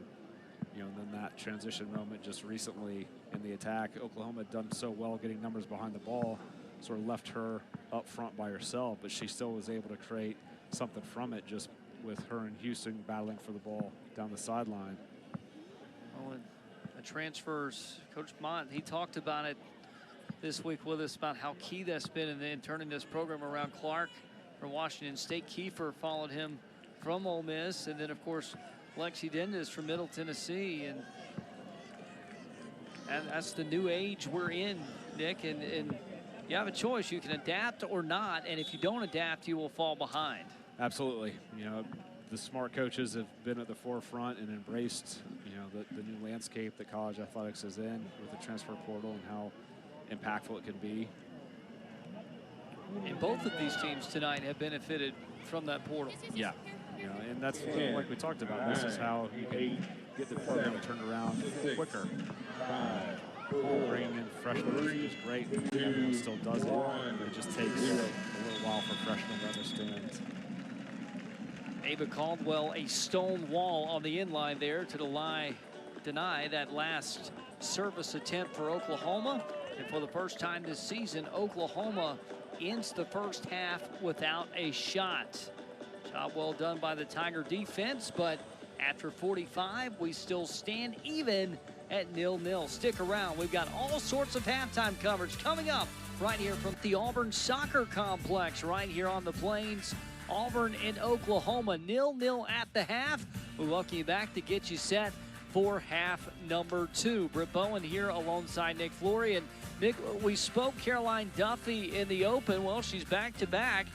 You know, and then that transition moment just recently in the attack, Oklahoma had done so well getting numbers behind the ball, sort of left her up front by herself, but she still was able to create something from it just with her and Houston battling for the ball down the sideline. Oh, and the transfers, Coach Mott, he talked about it this week with us about how key that's been in turning this program around. Clark from Washington State, Kiefer followed him from Ole Miss, and then of course Lexi Dindis from Middle Tennessee, and that's the new age we're in, Nick, and you have a choice. You can adapt or not, and if you don't adapt, you will fall behind. Absolutely. You know, the smart coaches have been at the forefront and embraced, you know, the new landscape that college athletics is in with the transfer portal and how impactful it can be. And both of these teams tonight have benefited from that portal. Yeah. You know, and that's like we talked about. This is how you can get the program turned around quicker. Bringing in freshmen is great. Everyone still does it. But it just takes a little while for freshmen to understand. Ava Caldwell, a stone wall on the inline there to deny that last service attempt for Oklahoma. And for the first time this season, Oklahoma ends the first half without a shot. Job well done by the Tiger defense, but after 45, we still stand even at 0-0. Stick around. We've got all sorts of halftime coverage coming up right here from the Auburn Soccer Complex right here on the Plains. Auburn and Oklahoma 0-0 at the half. We welcome you back to get you set for half number 2. Britt Bowen here alongside Nick Flory. And Nick, we spoke Caroline Duffy in the open. Well, she's back-to-back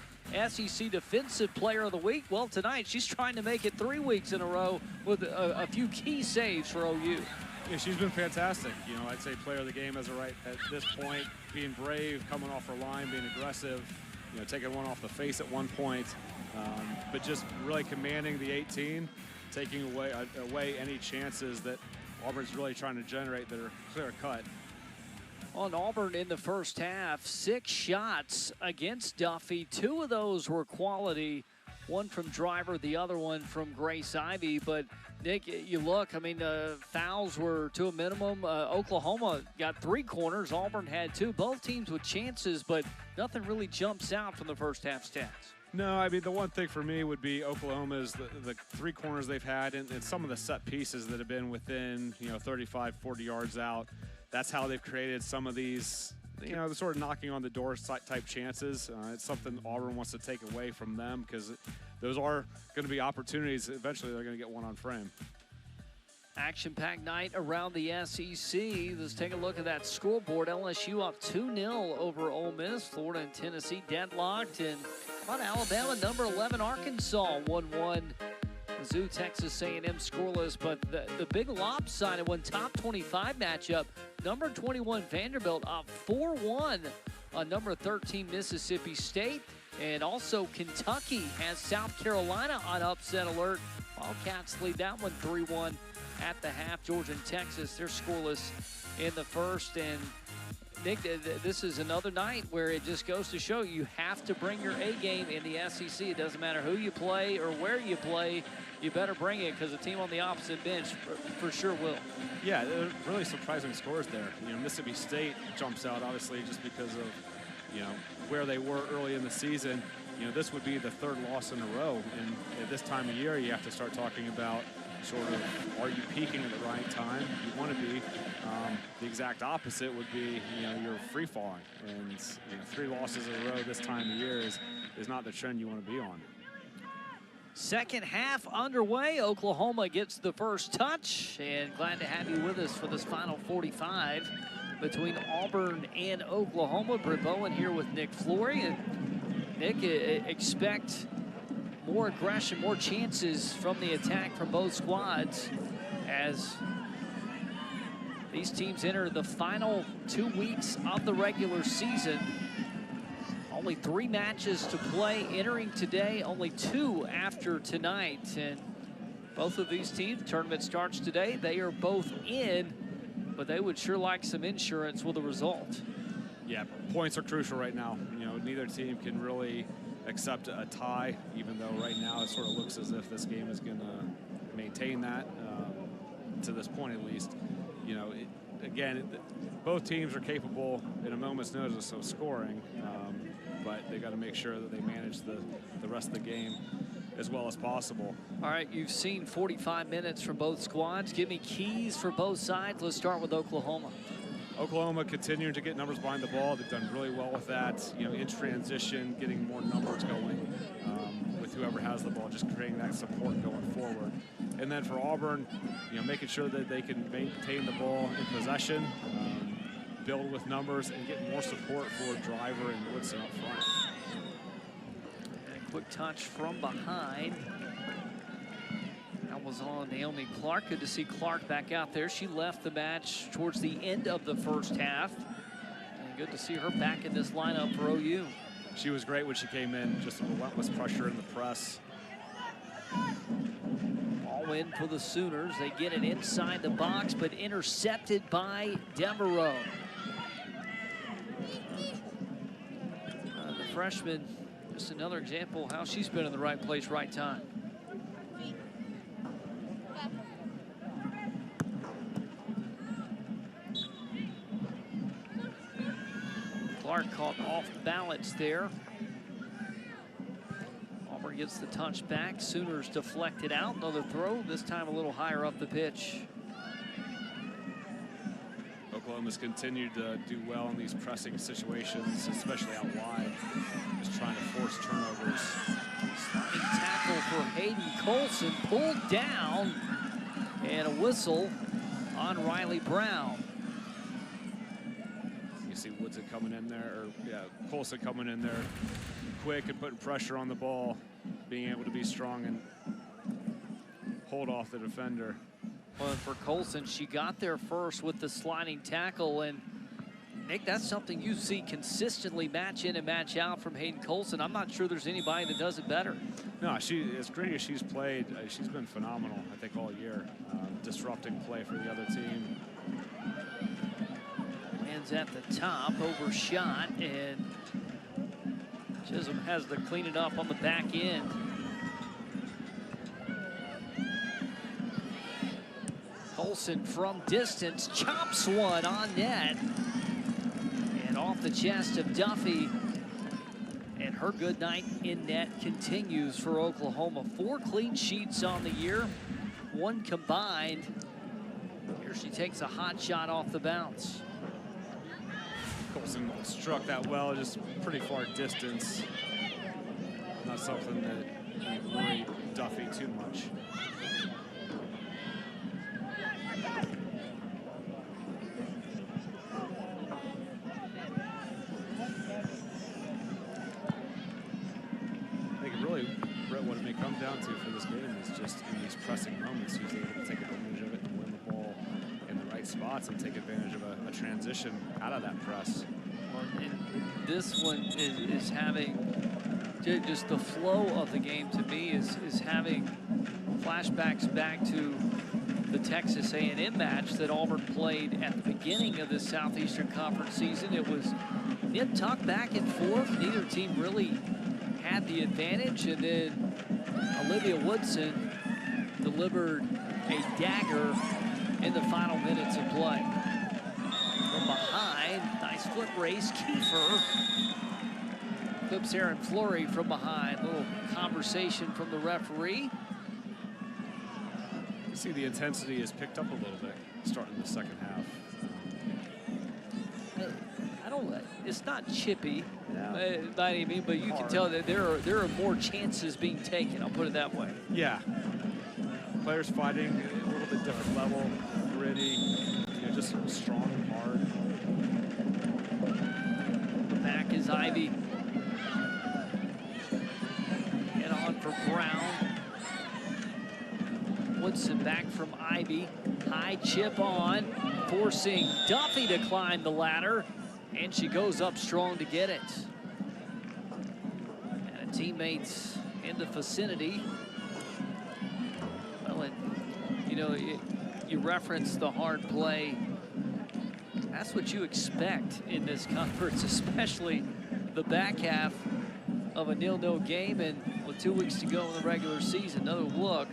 SEC Defensive Player of the Week. Well, tonight she's trying to make it 3 weeks in a row with a few key saves for OU. Yeah, she's been fantastic. You know, I'd say player of the game as a right at this point, being brave, coming off her line, being aggressive, you know, taking one off the face at one point, but just really commanding the 18, taking away any chances that Auburn's really trying to generate that are clear cut. On Auburn in the first half, 6 shots against Duffy. 2 of those were quality. One from Driver, the other one from Grace Ivy. But Nick, you look, I mean, fouls were to a minimum. Oklahoma got 3 corners. Auburn had 2. Both teams with chances, but nothing really jumps out from the first half stats. No, I mean, the one thing for me would be Oklahoma's the 3 corners they've had and some of the set pieces that have been within, you know, 35, 40 yards out. That's how they've created some of these, you know, the sort of knocking on the door type chances. It's something Auburn wants to take away from them because those are going to be opportunities. Eventually, they're going to get one on frame. Action-packed night around the SEC. Let's take a look at that scoreboard. LSU up 2-0 over Ole Miss. Florida and Tennessee deadlocked. And on Alabama, number 11 Arkansas 1-1. Mizzou, Texas A&M scoreless, but the big lopsided one, top 25 matchup. Number 21 Vanderbilt up 4-1 on number 13 Mississippi State. And also Kentucky has South Carolina on upset alert. Wildcats lead that one 3-1 at the half. Georgia and Texas, they're scoreless in the first. And Nick, this is another night where it just goes to show you have to bring your A game in the SEC. It doesn't matter who you play or where you play. You better bring it because the team on the opposite bench for sure will. Yeah, really surprising scores there. You know, Mississippi State jumps out obviously just because of, you know, where they were early in the season. You know, this would be the 3rd loss in a row, and at this time of year, you have to start talking about sort of, are you peaking at the right time? You want to be. The exact opposite would be, you know, you're free falling, and you know, 3 losses in a row this time of year is not the trend you want to be on. Second half underway. Oklahoma gets the first touch, and glad to have you with us for this final 45 between Auburn and Oklahoma. Britt Bowen here with Nick Flory. And Nick, expect more aggression, more chances from the attack from both squads as these teams enter the final 2 weeks of the regular season. Only 3 matches to play entering today, only 2 after tonight. And both of these teams, tournament starts today, they are both in, but they would sure like some insurance with the result. Yeah, points are crucial right now. You know, neither team can really accept a tie, even though right now it sort of looks as if this game is going to maintain that to this point at least. You know, both teams are capable in a moment's notice of scoring, but they got to make sure that they manage the rest of the game as well as possible. All right, you've seen 45 minutes from both squads. Give me keys for both sides. Let's start with Oklahoma. Oklahoma continuing to get numbers behind the ball. They've done really well with that. You know, in transition, getting more numbers going with whoever has the ball, just creating that support going forward. And then for Auburn, you know, making sure that they can maintain the ball in possession, build with numbers, and get more support for Driver and Woodson up front. And a quick touch from behind. That was on Naomi Clark. Good to see Clark back out there. She left the match towards the end of the first half. And good to see her back in this lineup for OU. She was great when she came in, just relentless pressure in the press. Ball in for the Sooners. They get it inside the box, but intercepted by Devereaux. The freshman, just another example of how she's been in the right place, right time. Clark caught off balance there. Auburn gets the touch back. Sooners deflect it out. Another throw, this time a little higher up the pitch. Oklahoma's continued to do well in these pressing situations, especially out wide, just trying to force turnovers. Sliding tackle for Hayden Colson, pulled down, and a whistle on Riley Brown. You see Woodson coming in there, or yeah, Colson coming in there quick and putting pressure on the ball, being able to be strong and hold off the defender. Well, for Colson, she got there first with the sliding tackle, and Nick, that's something you see consistently match in and match out from Hayden Colson. I'm not sure there's anybody that does it better. No, as great as she's played, she's been phenomenal, I think, all year, disrupting play for the other team. Lands at the top, overshot, and Chisholm has to clean it up on the back end. Colson from distance chops one on net. And off the chest of Duffy. And her good night in net continues for Oklahoma. 4 clean sheets on the year, 1 combined. Here she takes a hot shot off the bounce. Colson struck that well, just pretty far distance. Not something that you worry Duffy too much. I think really, Brett, what it may come down to for this game is just in these pressing moments, he's able to take advantage of it and win the ball in the right spots and take advantage of a transition out of that press. Well, and this one is having just the flow of the game to me is having flashbacks back to the Texas A&M match that Auburn played at the beginning of the Southeastern Conference season. It was nip-tuck back and forth. Neither team really had the advantage, and then Olivia Woodson delivered a dagger in the final minutes of play. From behind, nice foot race, Kiefer clips Aaron Fleury from behind. Little conversation from the referee. You see the intensity has picked up a little bit starting the second half. It's not chippy by any means, but you can tell that there are more chances being taken. I'll put it that way. Yeah, players fighting at a little bit different level, gritty, just strong and hard. Back is Ivy. And on for Brown. Woodson back from Ivy. High chip on, forcing Duffy to climb the ladder. And she goes up strong to get it. And her teammates in the vicinity. Well, and, you reference the hard play. That's what you expect in this conference, especially the back half of a 0-0 game. And with 2 weeks to go in the regular season, another look.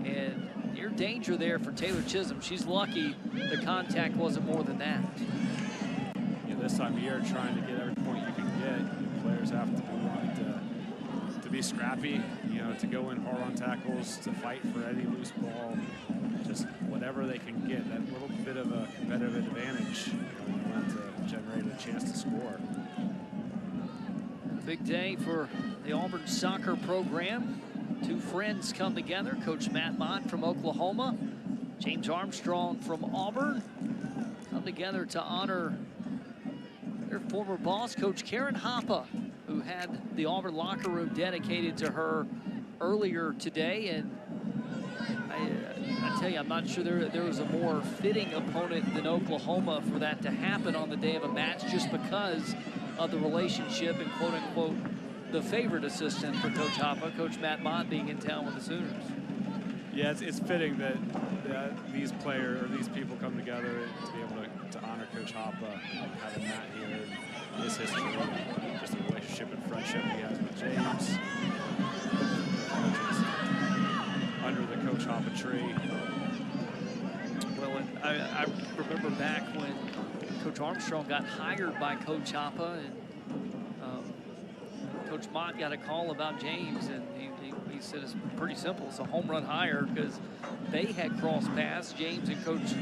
And near danger there for Taylor Chisholm. She's lucky the contact wasn't more than that. This time of year, trying to get every point you can get, players have to be willing to be scrappy, to go in hard on tackles, to fight for any loose ball, just whatever they can get, that little bit of a competitive advantage, to generate a chance to score. Big day for the Auburn soccer program. 2 friends come together. Coach Matt Mott from Oklahoma, James Armstrong from Auburn, come together to honor their former boss, Coach Karen Hoppe, who had the Auburn locker room dedicated to her earlier today. And I tell you, I'm not sure there was a more fitting opponent than Oklahoma for that to happen on the day of a match, just because of the relationship and quote-unquote the favorite assistant for Coach Hoppe, Coach Matt Mott, being in town with the Sooners. Yeah, it's fitting that these people come together to be able to honor Coach Hoppe, having Matt here, and his history, just the relationship and friendship he has with James. Under the Coach Hoppe tree. Well, and I remember back when Coach Armstrong got hired by Coach Hoppe, and Coach Mott got a call about James, and he said it's pretty simple. It's a home run hire, because they had crossed paths. James and Coach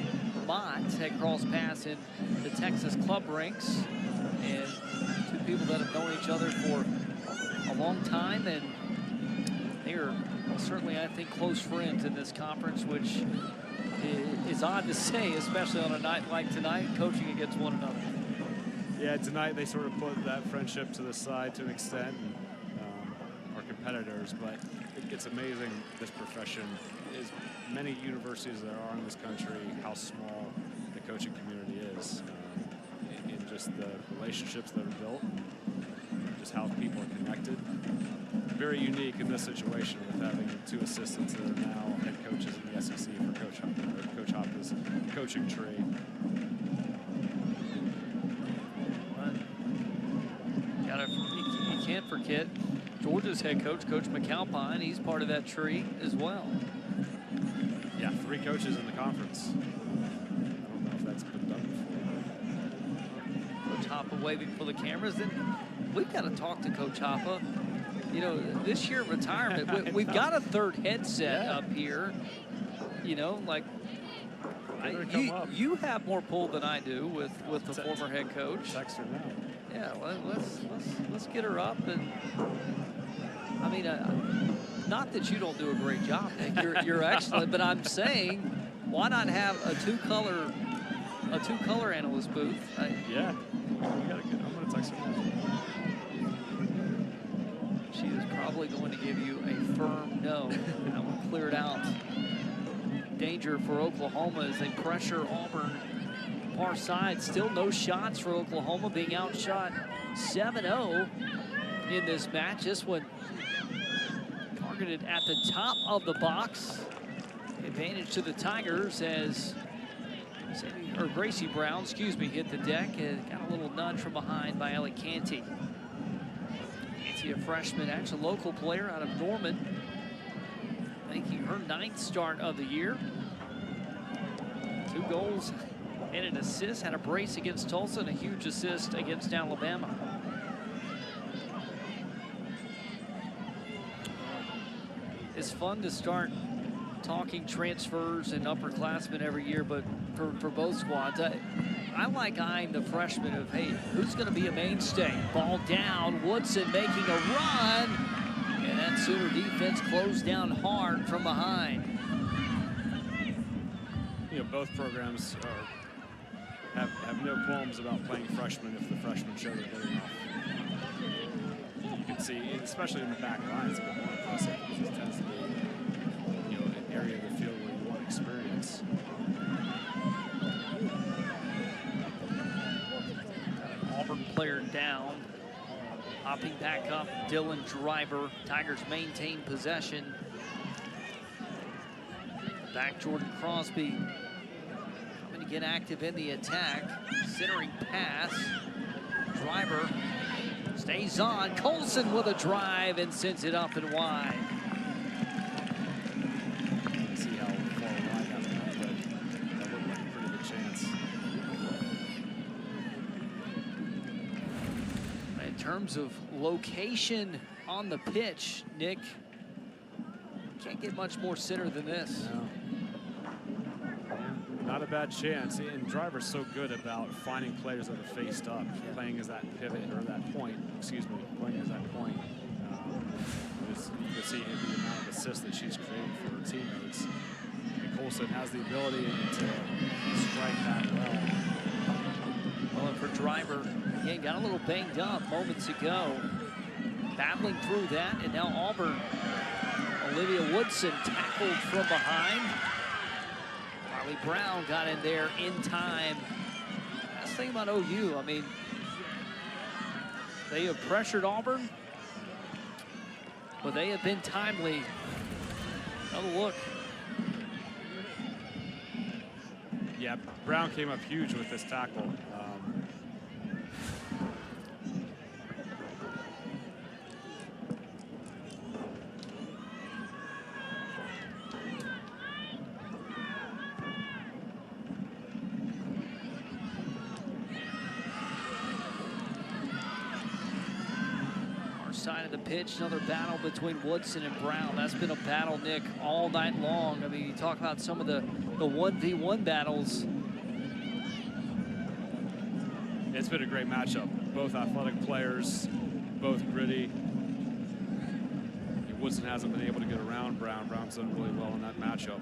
Mott had crossed paths in the Texas club ranks. And two people that have known each other for a long time, and they are certainly, I think, close friends in this conference, which is odd to say, especially on a night like tonight, coaching against one another. Yeah, tonight they sort of put that friendship to the side to an extent, and are competitors, but it's amazing this profession, as many universities there are in this country, how small the coaching community is, and just the relationships that are built, just how people are connected. Very unique in this situation with having two assistants that are now head coaches in the SEC for Coach Hoppe's coaching tree. You can't forget Georgia's head coach, Coach McAlpine. He's part of that tree as well. Yeah, 3 coaches in the conference. I don't know if that's been done before. Coach Hoppe waving for the cameras. Then we've got to talk to Coach Hoppe. You know, this year retirement, we've got a third headset up here. You know, like you have more pull than I do with the former head coach. Text her now. Yeah, well, let's get her up. And I mean, not that you don't do a great job, Nick. You're excellent, but I'm saying, why not have a two-color analyst booth? Yeah, I'm gonna text her now. She is probably going to give you a firm no. That will clear it out. Danger for Oklahoma as they pressure Auburn far side. Still no shots for Oklahoma, being outshot 7-0 in this match. This one targeted at the top of the box. Advantage to the Tigers as Gracie Brown, hit the deck and got a little nudge from behind by Ellie Canty. Canty, a freshman, actually a local player out of Norman, making her 9th start of the year. 2 goals and an assist, had a brace against Tulsa and a huge assist against Alabama. It's fun to start talking transfers and upperclassmen every year, but for both squads, I like eyeing the freshmen of, hey, who's going to be a mainstay? Ball down, Woodson making a run, and that Sooner defense closed down hard from behind. You know, both programs have no qualms about playing freshmen if the freshmen show they're good enough. You can see, especially in the back line, it's a bit more impressive because it tends to be, you know, an area of the field where you want experience. Auburn player down. Hopping back up, Dylan Driver. Tigers maintain possession. Back Jordan Crosby. Coming to get active in the attack. Centering pass. Driver stays on. Colson with a drive and sends it up and wide. See how far wide that went, but that looked like a pretty good chance. In terms of location on the pitch, Nick, can't get much more center than this. No. Not a bad chance, and Driver's so good about finding players that are faced up, playing as that pivot, or that point, playing as that point. You can see the amount of assists that she's creating for her teammates. And Colson has the ability to strike that well. Well, and for Driver, again, got a little banged up moments ago. Battling through that, and now Auburn. Olivia Woodson tackled from behind. Carly Brown got in there in time. That's the thing about OU. I mean, they have pressured Auburn, but they have been timely. Another look. Yeah, Brown came up huge with this tackle. side of the pitch, another battle between Woodson and Brown. That's been a battle, Nick, all night long. I mean, you talk about some of the 1v1 battles. It's been a great matchup. Both athletic players, both gritty. Woodson hasn't been able to get around Brown. Brown's done really well in that matchup.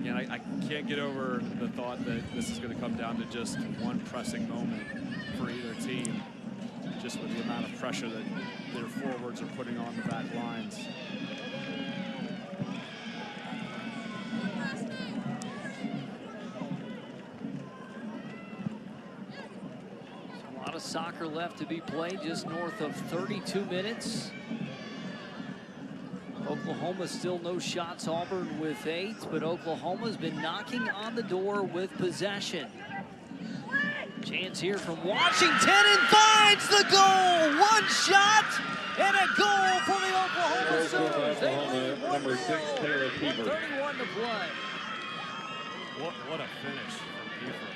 Again, I can't get over the thought that this is going to come down to just one pressing moment for either team, just with the amount of pressure that their forwards are putting on the back lines. Soccer left to be played, just north of 32 minutes. Oklahoma still no shots, Auburn with 8, but Oklahoma's been knocking on the door with possession. Chance here from Washington and finds the goal. One shot and a goal for the Oklahoma Sooners. They lead 1-0. Number 6, Taylor Kiefer. 31 to play. What a finish from Kiefer.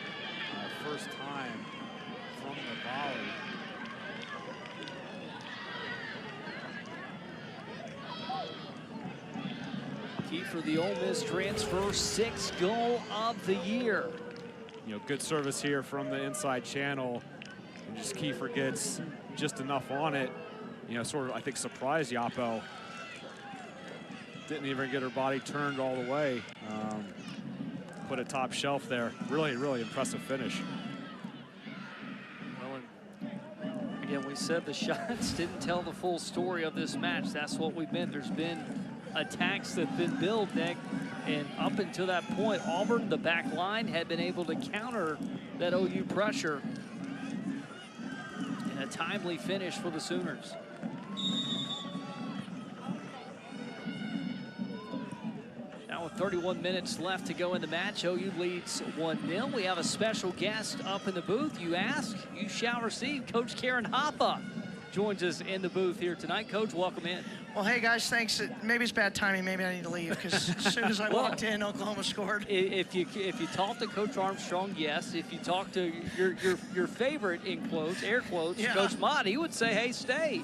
First time from the volley. Kiefer, the Ole Miss transfer, 6th goal of the year. You know, good service here from the inside channel, and just Kiefer gets just enough on it. You know, sort of, I think, surprised Yapel. Didn't even get her body turned all the way. Put it top shelf there. Really, really impressive finish. Again, we said the shots didn't tell the full story of this match. That's what we've been. There's been attacks that have been built, Nick, and up until that point, Auburn, the back line, had been able to counter that OU pressure. And a timely finish for the Sooners. Now with 31 minutes left to go in the match, OU leads 1-0. We have a special guest up in the booth. You ask, you shall receive. Coach Karen Hoppa joins us in the booth here tonight. Coach, welcome in. Well, hey, guys, thanks. Maybe it's bad timing. Maybe I need to leave because as soon as I walked in, Oklahoma scored. If you talk to Coach Armstrong, yes. If you talk to your favorite, in quotes, air quotes, yeah, Coach Mott, he would say, hey, stay.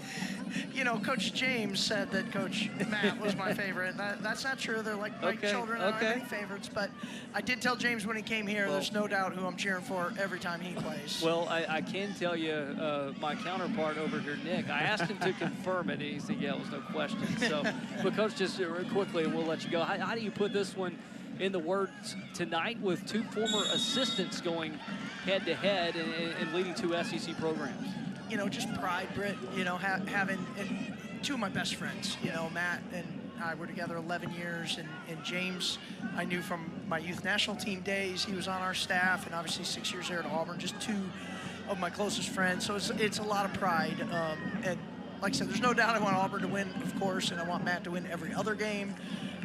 You know, Coach James said that Coach Matt was my favorite. That's not true. They're like my children. I don't have any favorites. But I did tell James when he came here, there's no doubt who I'm cheering for every time he plays. Well, I can tell you my counterpart over here, Nick, I asked him to confirm it, and he said, yeah, it was no question. So, but Coach, just quickly, and we'll let you go. How do you put this one in the words tonight with 2 former assistants going head-to-head and leading 2 SEC programs? You know, just pride, Britt, you know, having and 2 of my best friends, you know, Matt and I were together 11 years, and James I knew from my youth national team days. He was on our staff, and obviously 6 years there at Auburn, just 2 of my closest friends. So it's a lot of pride. And like I said, there's no doubt I want Auburn to win, of course, and I want Matt to win every other game.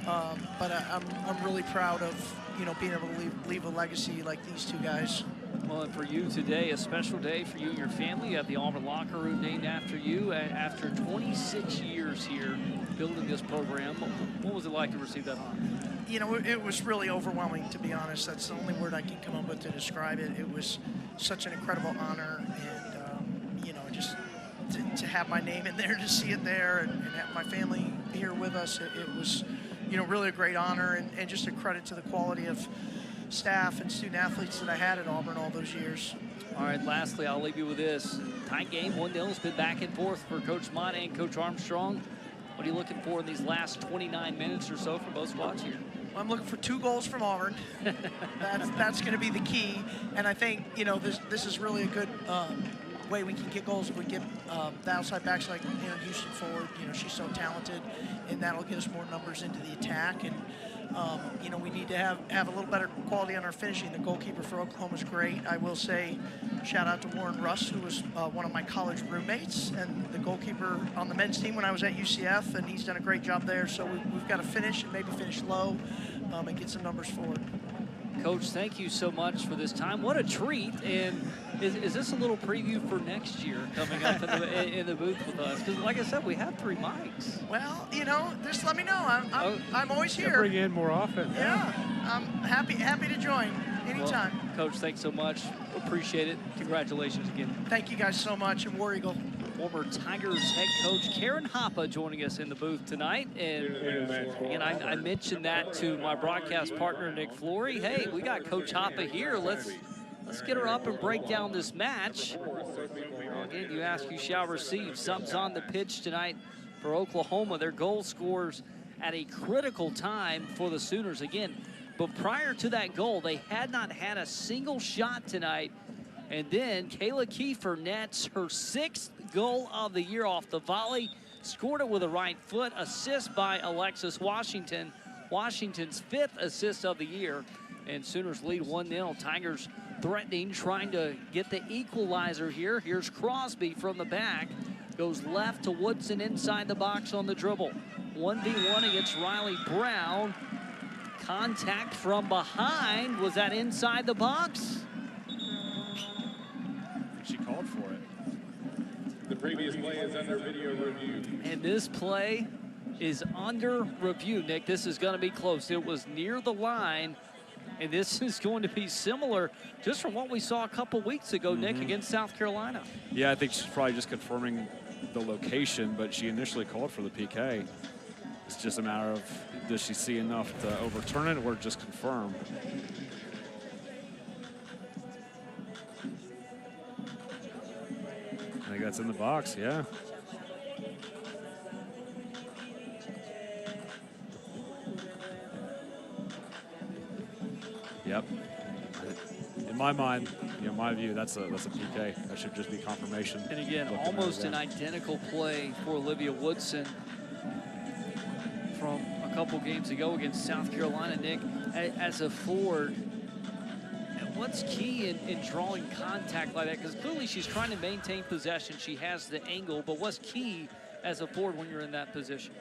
But I'm really proud of, you know, being able to leave a legacy like these 2 guys. Well, and for you today, a special day for you and your family. You have the Auburn locker room named after you. After 26 years here building this program, what was it like to receive that honor? You know, it was really overwhelming, to be honest. That's the only word I can come up with to describe it. It was such an incredible honor, and, you know, just to have my name in there, to see it there, and have my family here with us, it was, you know, really a great honor, and just a credit to the quality of staff and student athletes that I had at Auburn all those years. All right, lastly, I'll leave you with this. Tight game, 1-0. It's been back and forth for Coach Mott and Coach Armstrong. What are you looking for in these last 29 minutes or so for both squads here? Well, I'm looking for 2 goals from Auburn. That's going to be the key. And I think, you know, this is really a good way we can get goals if we get the outside backs like Aaron Houston forward. You know, she's so talented, and that'll get us more numbers into the attack. And you know, we need to have a little better quality on our finishing. The goalkeeper for Oklahoma is great. I will say, shout out to Warren Russ, who was one of my college roommates and the goalkeeper on the men's team when I was at UCF, and he's done a great job there. So we've got to finish and maybe finish low and get some numbers forward. Coach, thank you so much for this time. What a treat. And is this a little preview for next year coming up in the booth with us? Because like I said, we have 3 mics. Well, you know, just let me know. I'm always here. Bring you in more often. Yeah, I'm happy to join anytime. Well, Coach, thanks so much. Appreciate it. Congratulations again. Thank you guys so much, and War Eagle. Former Tigers head coach Karen Hoppe joining us in the booth tonight. And I mentioned that to my broadcast partner, Nick Flory. Hey, we got Coach Hoppe here. Let's get her up and break down this match. Well, again, you ask, you shall receive. Subs on the pitch tonight for Oklahoma. Their goal scores at a critical time for the Sooners. Again, but prior to that goal, they had not had a single shot tonight. And then Kayla Kiefer nets her 6th goal of the year off the volley. Scored it with a right foot. Assist by Alexis Washington. Washington's 5th assist of the year. And Sooners lead 1-0. Tigers threatening, trying to get the equalizer here. Here's Crosby from the back. Goes left to Woodson inside the box on the dribble. 1v1 against Riley Brown. Contact from behind. Was that inside the box? She called for it. The previous play is under video review. And this play is under review, Nick. This is going to be close. It was near the line, and this is going to be similar just from what we saw a couple weeks ago, Nick, against South Carolina. Yeah, I think she's probably just confirming the location, but she initially called for the PK. It's just a matter of, does she see enough to overturn it or just confirm? I think that's in the box, yeah. Yep. In my mind, my view, that's a PK. That should just be confirmation. And again, almost an identical play for Olivia Woodson from a couple games ago against South Carolina, Nick. As a forward, what's key in drawing contact like that? Because clearly she's trying to maintain possession. She has the angle, but what's key as a forward when you're in that position?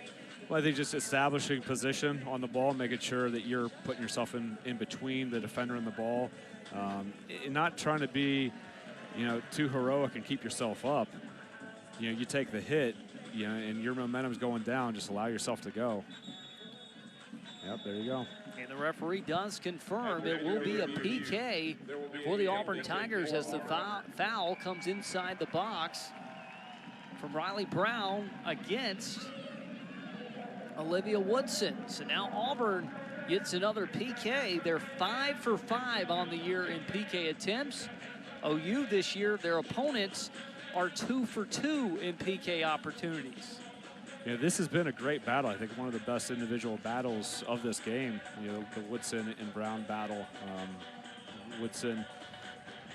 Well, I think just establishing position on the ball, making sure that you're putting yourself in between the defender and the ball, and not trying to be, too heroic and keep yourself up. You take the hit, and your momentum's going down. Just allow yourself to go. Yep, there you go. And the referee does confirm it will be a PK for the Auburn Tigers as the foul comes inside the box from Riley Brown against Olivia Woodson. So now Auburn gets another PK. They're 5 for 5 on the year in PK attempts. OU this year, their opponents are 2 for 2 in PK opportunities. This has been a great battle. I think one of the best individual battles of this game, the Woodson and Brown battle. Woodson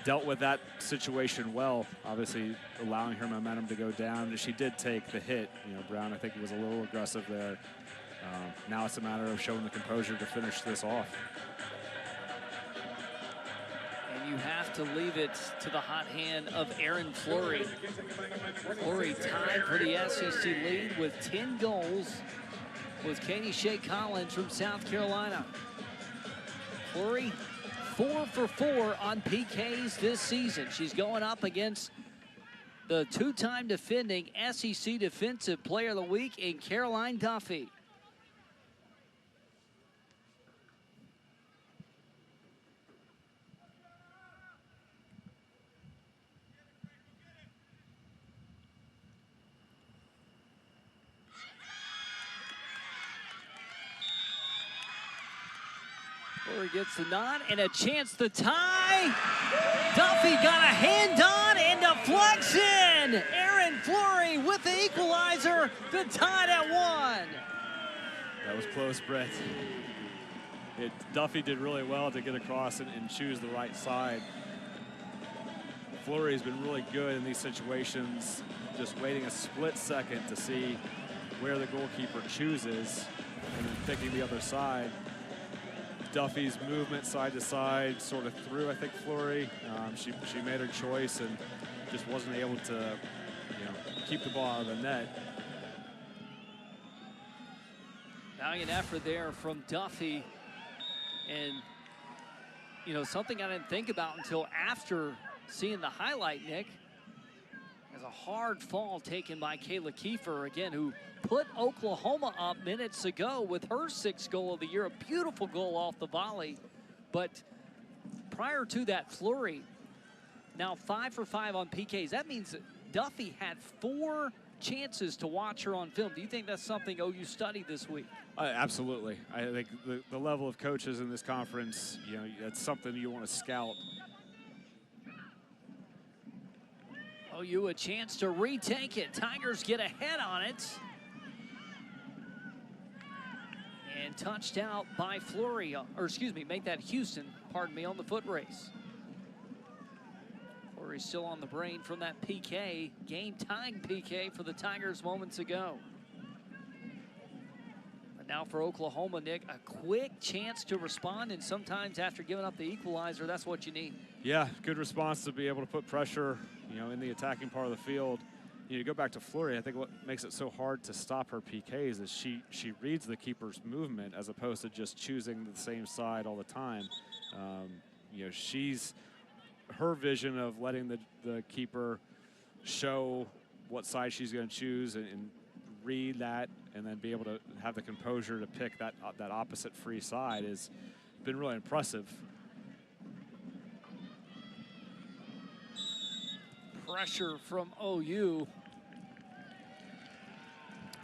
dealt with that situation well, obviously allowing her momentum to go down. She did take the hit. Brown, I think, was a little aggressive there. Now it's a matter of showing the composure to finish this off. And you have to leave it to the hot hand of Erin Fleury. Fleury tied for the SEC lead with 10 goals with Katie Shea Collins from South Carolina. Fleury 4 for 4 on PKs this season. She's going up against the 2-time defending SEC Defensive Player of the Week in Caroline Duffy. Fleury gets the nod and a chance to tie. Duffy got a hand on and deflects in. Erin Fleury with the equalizer to tie it at 1. That was close, Brett. Duffy did really well to get across and choose the right side. Fleury's been really good in these situations, just waiting a split second to see where the goalkeeper chooses and then picking the other side. Duffy's movement side to side sort of threw, I think, Fleury. She made her choice and just wasn't able to, keep the ball out of the net. Valiant effort there from Duffy. And, something I didn't think about until after seeing the highlight, Nick, as a hard fall taken by Kayla Kiefer, again, who put Oklahoma up minutes ago with her 6th goal of the year, a beautiful goal off the volley. But prior to that flurry, now 5 for 5 on PKs. That means that Duffy had 4 chances to watch her on film. Do you think that's something OU studied this week? Absolutely. I think the level of coaches in this conference, you know, that's something you want to scout. OU a chance to retake it. Tigers get ahead on it. And touched out by Fleury, or excuse me, make that Houston, pardon me, on the foot race. Fleury's still on the brain from that PK, game-tying PK for the Tigers moments ago. But now for Oklahoma, Nick, a quick chance to respond, and sometimes after giving up the equalizer, that's what you need. Yeah, good response to be able to put pressure, you know, in the attacking part of the field. You go back to Fleury, I think what makes it so hard to stop her PKs is she reads the keeper's movement as opposed to just choosing the same side all the time. You know, her vision of letting the keeper show what side she's going to choose and read that and then be able to have the composure to pick that opposite free side has been really impressive. Pressure from OU.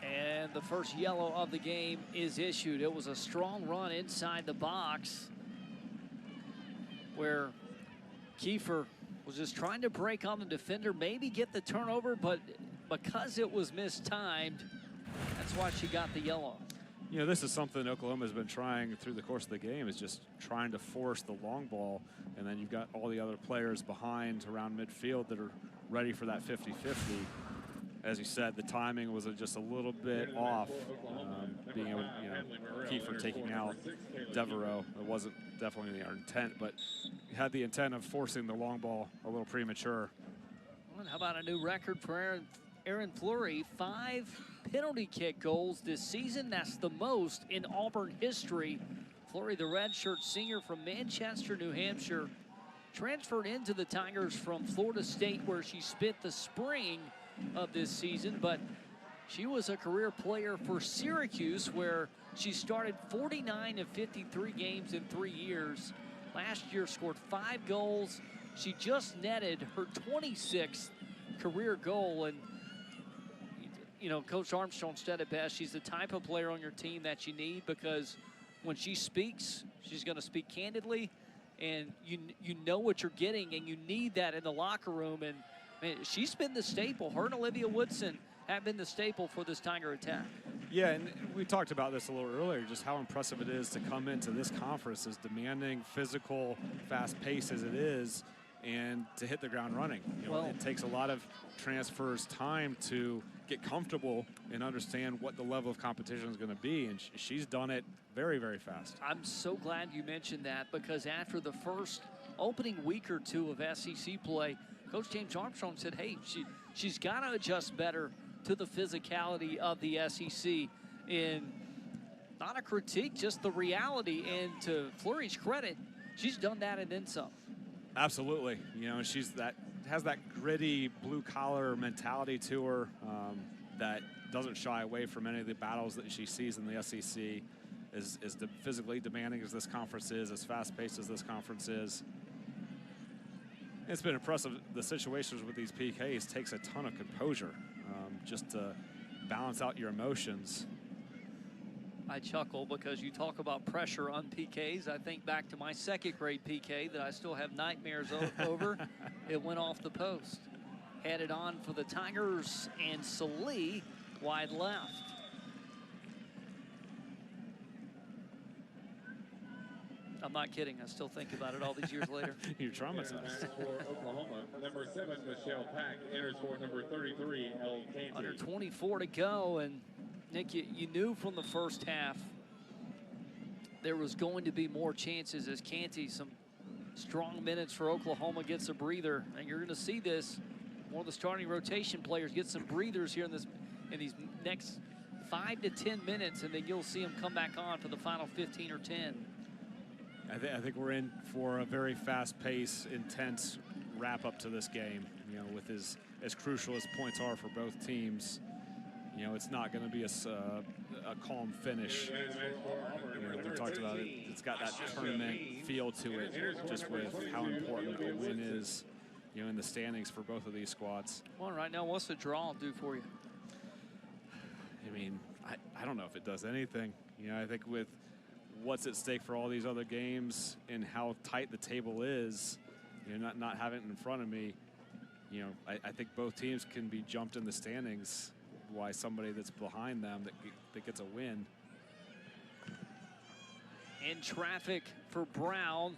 And the first yellow of the game is issued. It was a strong run inside the box where Kiefer was just trying to break on the defender, maybe get the turnover, but because it was mistimed, that's why she got the yellow. You know, this is something Oklahoma has been trying through the course of the game, is just trying to force the long ball, and then you've got all the other players behind around midfield that are ready for that 50-50. As you said, the timing was just a little bit off, being able to, you know, Kiefer taking out Devereaux. It wasn't definitely our intent, but had the intent of forcing the long ball a little premature. Well, how about a new record for Aaron Fleury? 5 penalty kick goals this season. That's the most in Auburn history. Fleury, the redshirt senior from Manchester, New Hampshire, transferred into the Tigers from Florida State, where she spent the spring of this season, but she was a career player for Syracuse, where she started 49 of 53 games in 3 years. Last year scored 5 goals. She just netted her 26th career goal, and you know, Coach Armstrong said it best. She's the type of player on your team that you need, because when she speaks, she's going to speak candidly, and you know what you're getting, and you need that in the locker room. And man, she's been the staple. Her and Olivia Woodson have been the staple for this Tiger attack. Yeah, and we talked about this a little earlier, just how impressive it is to come into this conference as demanding, physical, fast pace as it is, and to hit the ground running. You know, it takes a lot of transfers time to get comfortable and understand what the level of competition is going to be, and she's done it very, very fast. I'm so glad you mentioned that, because after the first opening week or two of SEC play, Coach James Armstrong said, hey, she's got to adjust better to the physicality of the SEC. In not a critique, just the reality. And to Fleury's credit, she's done that and then some. Absolutely. You know, has that gritty blue-collar mentality to her that doesn't shy away from any of the battles that she sees in the SEC. As physically demanding as this conference is, as fast-paced as this conference is. It's been impressive. The situations with these PKs takes a ton of composure just to balance out your emotions. I chuckle because you talk about pressure on PKs. I think back to my 2nd grade PK that I still have nightmares over. It went off the post. Headed on for the Tigers, and Salee wide left. I'm not kidding. I still think about it all these years later. You're traumatized. For Oklahoma, number 7, Michelle Pack, enters for number 33, El Canty. Under 24 to go, and Nick, you knew from the first half there was going to be more chances as Canty, some strong minutes for Oklahoma, gets a breather. And you're going to see this. One of the starting rotation players get some breathers here in these next 5 to 10 minutes, and then you'll see him come back on for the final 15 or 10. I think we're in for a very fast-paced, intense wrap-up to this game. You know, with as crucial as points are for both teams. You it's not going to be a calm finish. We talked about it. It's got that tournament feel to it, just with how important a win is, in the standings for both of these squads. Well, right now, what's the draw do for you? I mean, I don't know if it does anything. I think with what's at stake for all these other games and how tight the table is, not having it in front of me, I think both teams can be jumped in the standings. Why somebody that's behind them that gets a win. In traffic for Brown,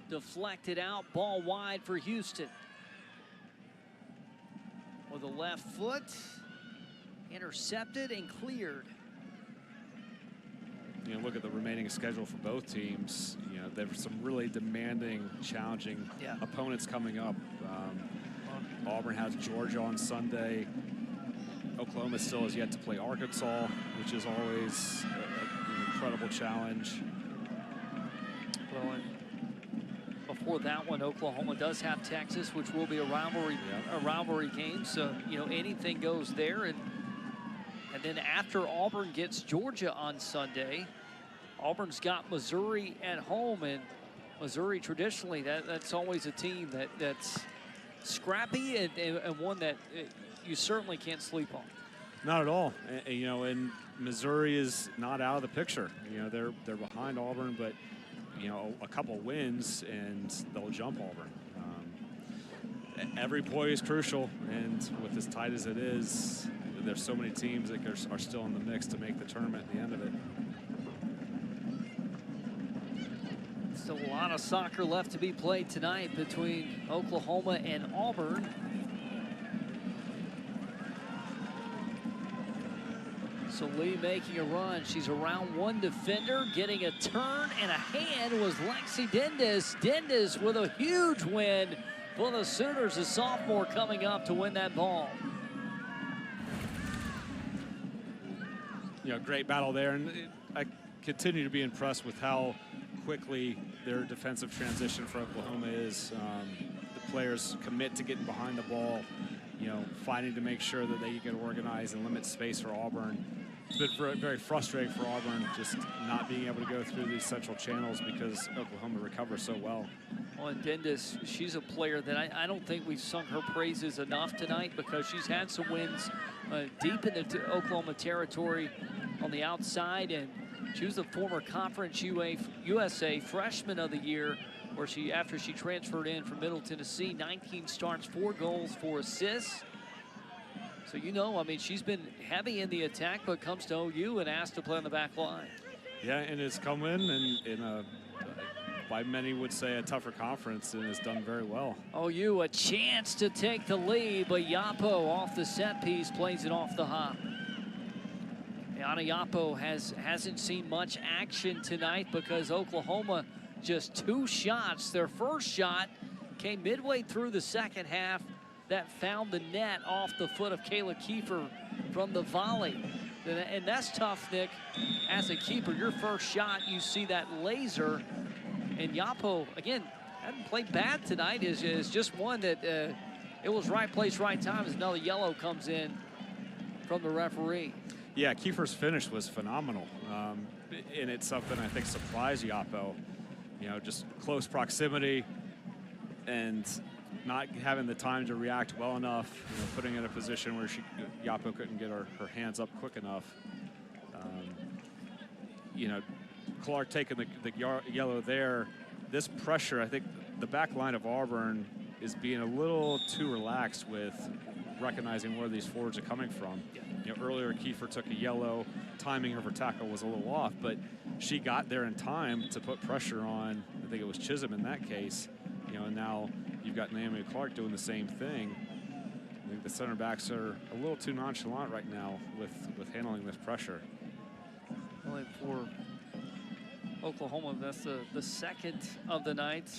deflected out, ball wide for Houston. With the left foot, intercepted and cleared. Look at the remaining schedule for both teams. There's some really demanding, challenging opponents coming up. Auburn has Georgia on Sunday. Oklahoma still has yet to play Arkansas, which is always an incredible challenge. Well, and before that one, Oklahoma does have Texas, which will be a rivalry game. So, anything goes there. And then after Auburn gets Georgia on Sunday, Auburn's got Missouri at home. And Missouri, traditionally, that's always a team that's scrappy and one that you certainly can't sleep on. Not at all. And Missouri is not out of the picture. They're behind Auburn, but a couple wins and they'll jump Auburn. Every point is crucial, and with as tight as it is, there's so many teams that are still in the mix to make the tournament at the end of it. Still a lot of soccer left to be played tonight between Oklahoma and Auburn. So Lee making a run. She's around one defender, getting a turn and a hand was Lexi Dendes. Dendes with a huge win for the Sooners, a sophomore coming up to win that ball. Great battle there, and I continue to be impressed with how quickly their defensive transition for Oklahoma is. The players commit to getting behind the ball, fighting to make sure that they get organized and limit space for Auburn. It's been very, very frustrating for Auburn just not being able to go through these central channels because Oklahoma recovers so well. Well, and Dendes, she's a player that I don't think we've sung her praises enough tonight, because she's had some wins deep into Oklahoma territory on the outside, and she was the former Conference USA Freshman of the Year, where after she transferred in from Middle Tennessee, 19 starts, 4 goals, 4 assists. So, she's been heavy in the attack, but comes to OU and asked to play on the back line. Yeah, and it's come in a, by many would say, a tougher conference, and has done very well. OU a chance to take the lead, but Yapo off the set piece plays it off the hop. Yana Yapo hasn't seen much action tonight because Oklahoma just 2 shots. Their first shot came midway through the second half. That found the net off the foot of Kayla Kiefer from the volley. And that's tough, Nick. As a keeper, your first shot, you see that laser. And Yapo, again, hadn't played bad tonight. Is just one that it was right place, right time as another yellow comes in from the referee. Yeah, Kiefer's finish was phenomenal. And it's something I think surprised Yapo. Just close proximity and not having the time to react well enough, putting in a position where Yapo couldn't get her hands up quick enough. Clark taking the yellow there. This pressure, I think the back line of Auburn is being a little too relaxed with recognizing where these forwards are coming from. Earlier Kiefer took a yellow, timing of her tackle was a little off, but she got there in time to put pressure on, I think it was Chisholm in that case, and now you've got Naomi Clark doing the same thing. I think the center backs are a little too nonchalant right now with handling this pressure. Only for Oklahoma, that's the second of the night.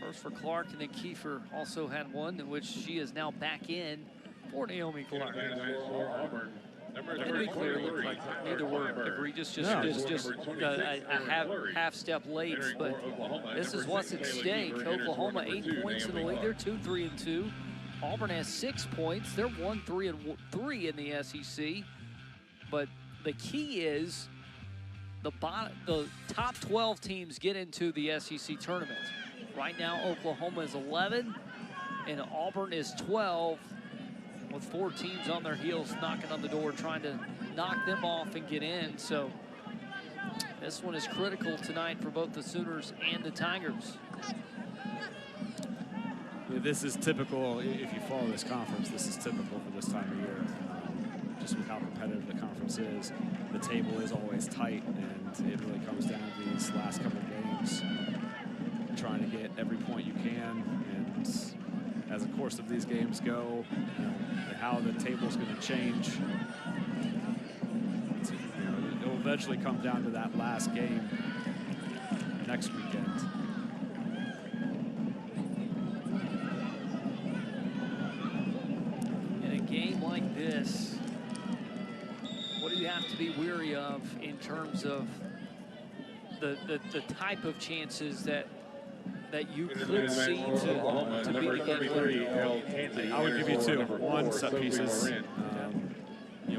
First for Clark, and then Kiefer also had one, in which she is now back in for Naomi Clark. And to be clear, looked like neither were egregious, just a half step late. But this is what's at stake. Oklahoma 8 points in the league. They're 2-3-2. Auburn has 6 points. They're 1-3-3 in the SEC. But the key is the top 12 teams get into the SEC tournament. Right now, Oklahoma is 11, and Auburn is 12, with 4 teams on their heels knocking on the door, trying to knock them off and get in. So this one is critical tonight for both the Sooners and the Tigers. This is typical, if you follow this conference, this is typical for this time of year. Just with how competitive the conference is. The table is always tight, and it really comes down to these last couple of games. Trying to get every point you can, and as the course of these games go, how the table's going to change. It'll eventually come down to that last game next weekend. In a game like this, what do you have to be weary of in terms of the type of chances that you could see to be the game? I would give you 2. One, set pieces,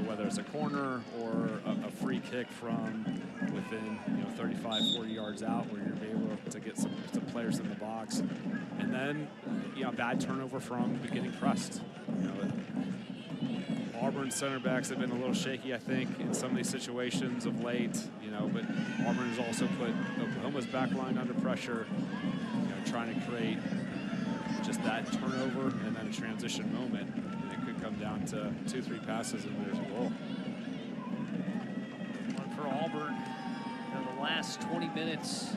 whether it's a corner or a free kick from within 35, 40 yards out, where you're able to get some players in the box, and then bad turnover from getting pressed. Auburn center backs have been a little shaky, I think, in some of these situations of late. But Auburn has also put Oklahoma's back line under pressure, trying to create just that turnover and then a transition moment. And it could come down to 2-3 passes and there's a goal. For Auburn, the last 20 minutes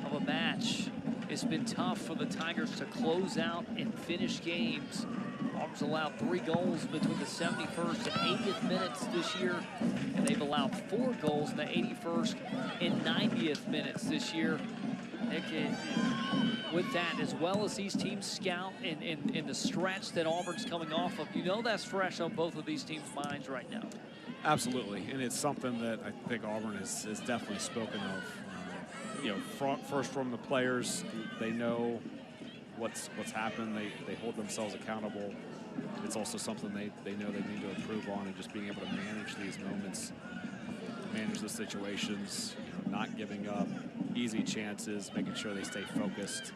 of a match, it's been tough for the Tigers to close out and finish games. Auburn's allowed 3 goals between the 71st and 80th minutes this year, and they've allowed 4 goals in the 81st and 90th minutes this year. With that, as well as these teams scout in the stretch that Auburn's coming off of, that's fresh on both of these teams' minds right now. Absolutely, and it's something that I think Auburn has definitely spoken of. First from the players, they know what's happened. They hold themselves accountable. It's also something they know they need to improve on, and just being able to manage these moments, manage the situations, not giving up easy chances, making sure they stay focused.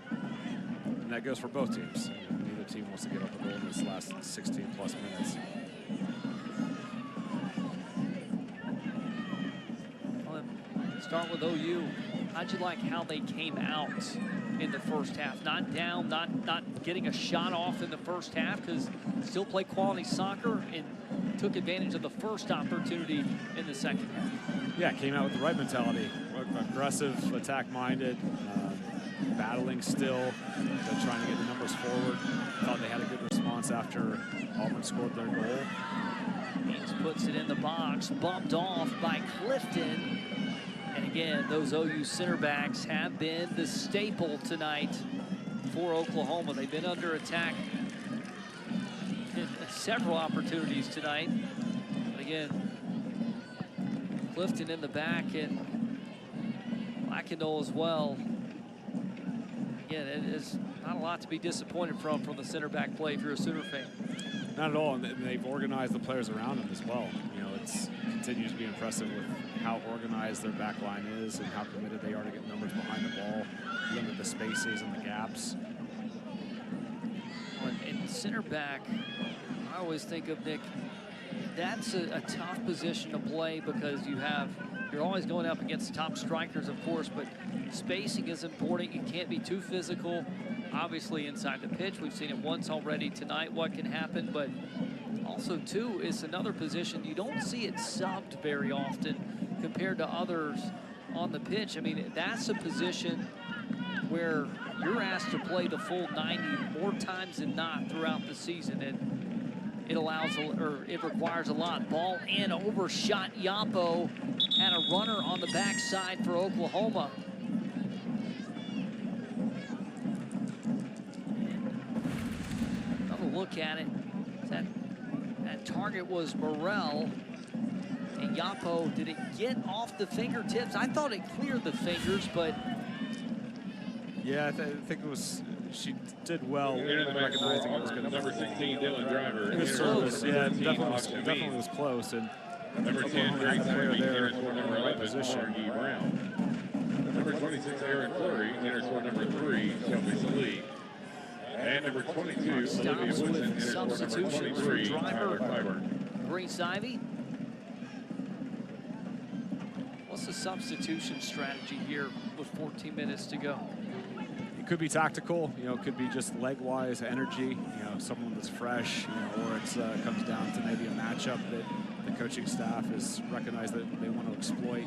And that goes for both teams. Neither team wants to give up a goal in this last 16-plus minutes. Well, start with OU. How'd you like how they came out in the first half? Not down, not getting a shot off in the first half, because still play quality soccer and took advantage of the first opportunity in the second half. Yeah, came out with the right mentality. Aggressive, attack-minded, battling still, trying to get the numbers forward. Thought they had a good response after Auburn scored their goal. Haynes puts it in the box, bumped off by Clifton. And again, those OU center backs have been the staple tonight for Oklahoma. They've been under attack in several opportunities tonight. But again, Clifton in the back and Blackendall as well. Again, it is not a lot to be disappointed from the center back play if you're a Sooner fan. Not at all, and they've organized the players around them as well. It continues to be impressive with how organized their back line is and how committed they are to get numbers behind the ball, limit the spaces and the gaps. And center back, I always think of, Nick, that's a tough position to play, because you're always going up against top strikers, of course, but spacing is important. You can't be too physical. Obviously, inside the pitch, we've seen it once already tonight, what can happen, but also, too, is another position. You don't see it subbed very often compared to others on the pitch. I mean, that's a position where you're asked to play the full 90 more times than not throughout the season, and it requires a lot. Ball in, overshot. Yapo had a runner on the backside for Oklahoma. Another look at it. That target was Morrell. And Yapo, did it get off the fingertips? I thought it cleared the fingers, but... Yeah, I think it was... She did well recognizing it was going to be number 16, Dylan Driver. good service. Yeah, definitely was close. And Number 10, Greg player Simon, there enters for number in the right 11, position. Margie Brown. Number 26, Aaron Fleury, enters for number 3, Shelby Salee. And number 22, Olivia Stops Woodson, with enters for number substitutions for 23, Driver. Tyler Fiber. Grace Ivy. What's the substitution strategy here with 14 minutes to go? It could be tactical, you know, it could be just leg-wise energy, you know, someone that's fresh, you know, or it comes down to maybe a matchup that the coaching staff has recognized that they want to exploit,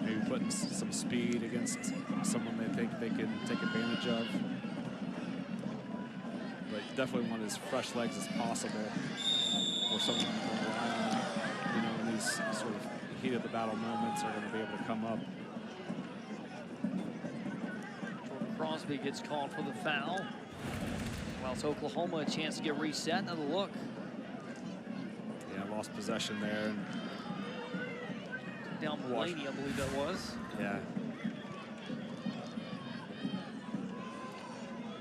maybe putting some speed against someone they think they can take advantage of. But you definitely want as fresh legs as possible, or someone to rely on, you know, in these sort of heat of the battle moments are going to be able to come up. Crosby gets called for the foul. Whilst Oklahoma a chance to get reset. Another look. Yeah, lost possession there. And down Mulaney, I believe that was. Yeah.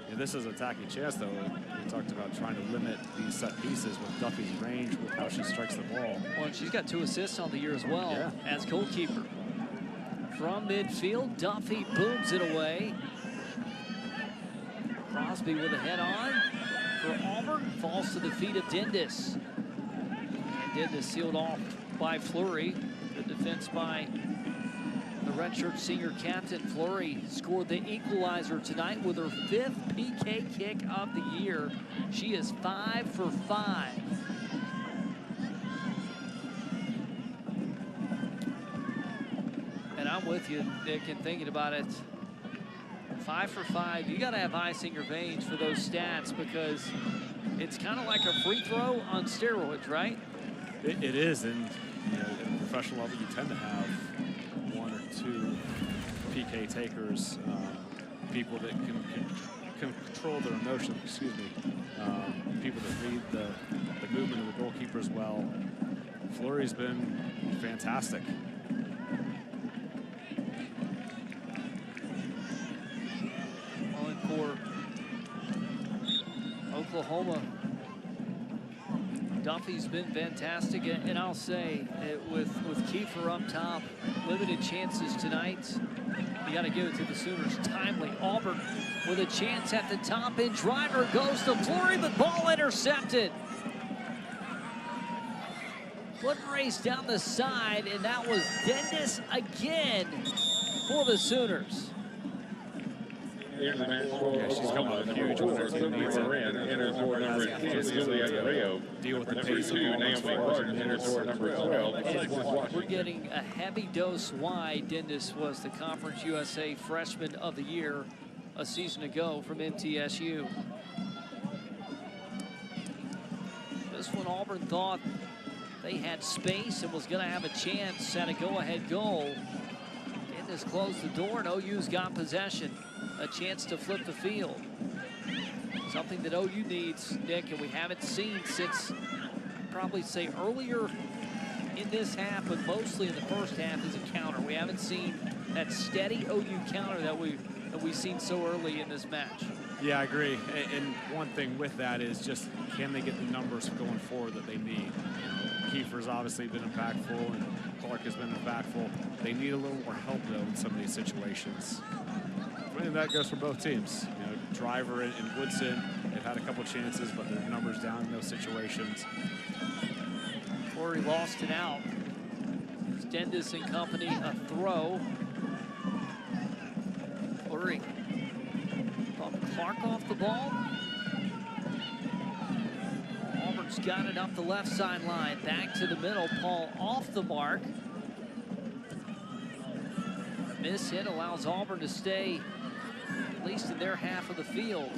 Yeah, this is a tacky chance, though. We talked about trying to limit these set pieces with Duffy's range with how she strikes the ball. Well, and she's got 2 assists on the year as well, yeah, as goalkeeper. From midfield, Duffy booms it away. Crosby with a head-on for Auburn. Falls to the feet of Dindis. And Dindis sealed off by Fleury. The defense by the redshirt senior captain. Fleury scored the equalizer tonight with her 5th PK kick of the year. She is 5 for 5. And I'm with you, Nick, in thinking about it. 5 for 5, you got to have ice in your veins for those stats, because it's kind of like a free throw on steroids, right? It is, and you know, at a professional level, you tend to have 1 or 2 PK takers, people that can control their emotions. Excuse me, people that read the movement of the goalkeeper as well. Fleury's been fantastic. For Oklahoma, Duffy's been fantastic, and I'll say with Kiefer up top, limited chances tonight. You got to give it to the Sooners. Timely. Auburn with a chance at the top, and Driver goes to Fleury, but ball intercepted. Foot race down the side, and that was Dindis again for the Sooners. Yeah, she's coming with a huge one. Deal with the pace of We're getting a heavy dose why Dindis was the Conference USA Freshman of the Year a season ago from MTSU. This one, Auburn thought they had space and was going to have a chance at a go-ahead goal. Dindis closed the door, and OU's got possession. A chance to flip the field. Something that OU needs, Nick, and we haven't seen since, I'd probably say earlier in this half, but mostly in the first half, is a counter. We haven't seen that steady OU counter that we've seen so early in this match. Yeah, I agree. And one thing with that is just, can they get the numbers going forward that they need? Kiefer's obviously been impactful, and Clark has been impactful. They need a little more help, though, in some of these situations. And that goes for both teams. You know, Driver and Woodson, they've had a couple chances, but their numbers down in those situations. Fleury lost it out. Dindis and company, a throw. Fleury bumped Clark off the ball. Auburn's got it up the left sideline. Back to the middle. Paul off the mark. Miss hit allows Auburn to stay at least in their half of the field.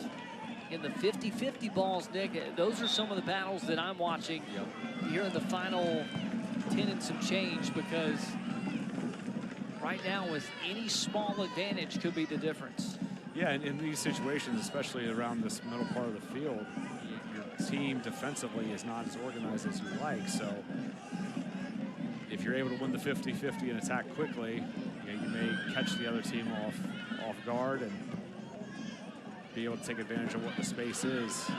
In the 50-50 balls, Nick, those are some of the battles that I'm watching here in the final 10 and some change, because right now with any small advantage could be the difference. Yeah, and in these situations, especially around this middle part of the field, your team defensively is not as organized as you like. So if you're able to win the 50-50 and attack quickly, you may catch the other team off guard and be able to take advantage of what the space is.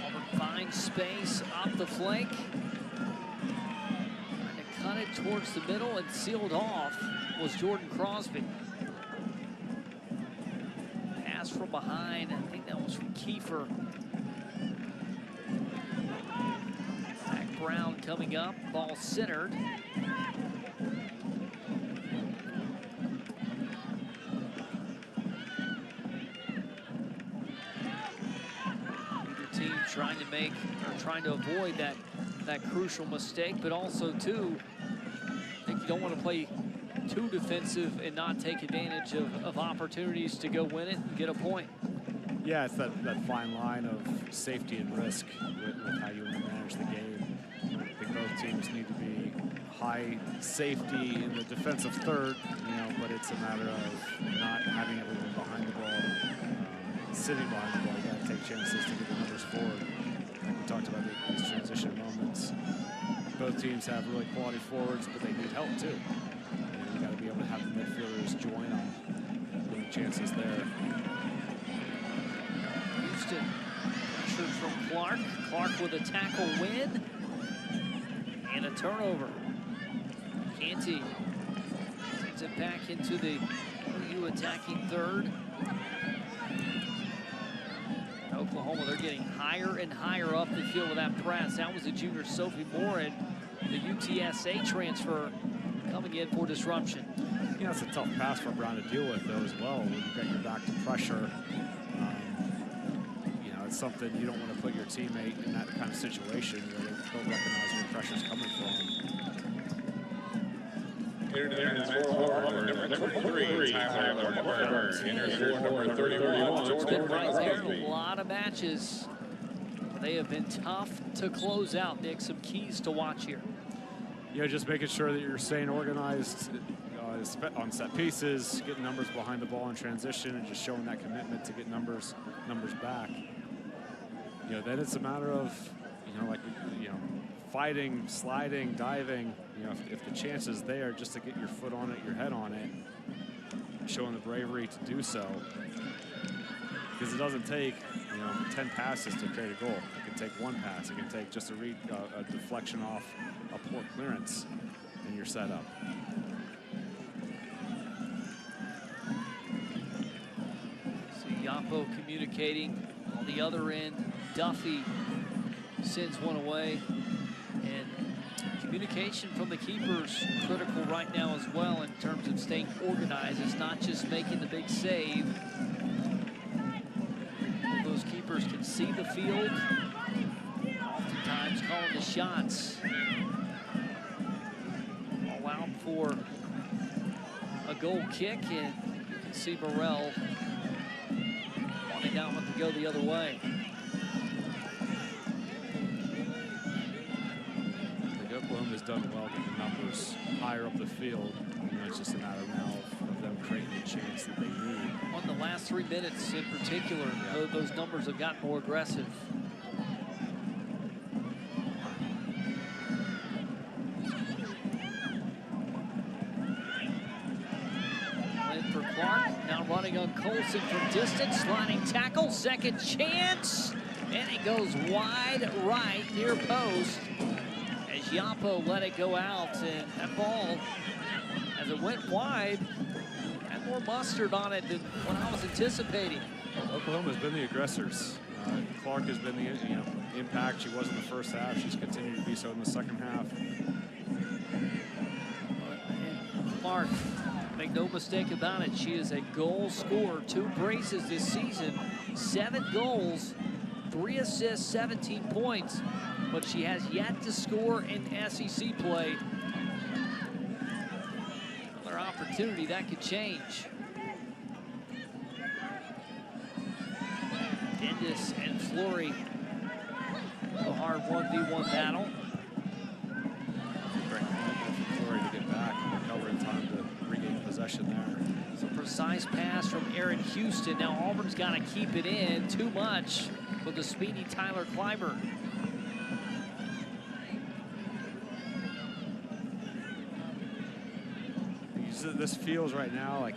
Auburn finds space up the flank. Trying to cut got it towards the middle and sealed off was Jordan Crosby. Pass from behind, I think that was from Kiefer. Zach Brown coming up, ball centered. Either team trying to avoid that crucial mistake, but also too, I think you don't want to play too defensive and not take advantage of opportunities to go win it and get a point. Yeah, it's that fine line of safety and risk with how you want to manage the game. I think both teams need to be high safety in the defensive third, but it's a matter of not having everyone behind the ball, sitting behind the ball. You got to take chances to get the numbers forward. Like we talked about these transition moments. Both teams have really quality forwards, but they need help too. You got to be able to have the midfielders join on getting chances there. Houston pressured from Clark. Clark with a tackle win and a turnover. Canty sends it back into the OU attacking third. Oklahoma, they're getting higher and higher up the field with that press. That was the junior Sophie Morin, the UTSA transfer, coming in for disruption. It's a tough pass for Brown to deal with, though, as well. When you get your back to pressure, it's something you don't want to put your teammate in that kind of situation where they don't recognize where pressure's coming from. It's been right there a lot of matches. They have been tough to close out. Nick, some keys to watch here. Just making sure that you're staying organized on set pieces, getting numbers behind the ball in transition, and just showing that commitment to get numbers back. Then it's a matter of, fighting, sliding, diving. If the chance is there, just to get your foot on it, your head on it, showing the bravery to do so. Because it doesn't take, 10 passes to create a goal. It can take one pass. It can take just a deflection off a poor clearance, and you're set up. See Yapo communicating on the other end. Duffy sends one away, and communication from the keepers critical right now as well in terms of staying organized. It's not just making the big save. Those keepers can see the field, oftentimes calling the shots. All out for a goal kick, and you can see Morrell wanting that one to go the other way. Oklahoma's done well getting numbers higher up the field. It's just a matter now of them creating the chance that they need. On the last 3 minutes in particular, those numbers have gotten more aggressive. In for Clark, now running on Colson from distance, sliding tackle, second chance, and it goes wide right near post. Yapo let it go out, and that ball, as it went wide, had more mustard on it than what I was anticipating. Oklahoma's been the aggressors. Clark has been the impact. She was in the first half. She's continued to be so in the second half. Clark, make no mistake about it, she is a goal scorer. 2 braces this season, 7 goals, 3 assists, 17 points. But she has yet to score in SEC play. Another opportunity that could change. Dendis and Flory, a hard 1v1 battle. Great moment for Flory to get back and recover in time to regain possession there. It's a precise pass from Aaron Houston. Now Auburn's got to keep it in too much with the speedy Tyler Clyburn. This feels right now like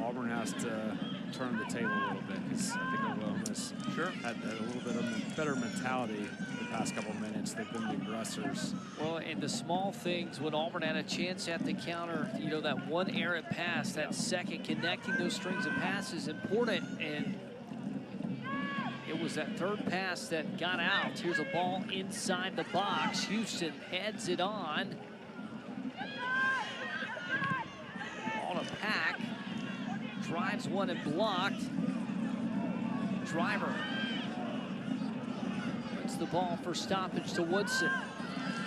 Auburn has to turn the table a little bit, because I think Oklahoma's had a little bit of a better mentality the past couple minutes. They've been the aggressors. Well, and the small things, when Auburn had a chance at the counter, you know, that one errant pass, that second connecting those strings of passes important, and it was that third pass that got out. Here's a ball inside the box. Houston heads it on a pack. Drives one and blocked. Driver puts the ball for stoppage to Woodson.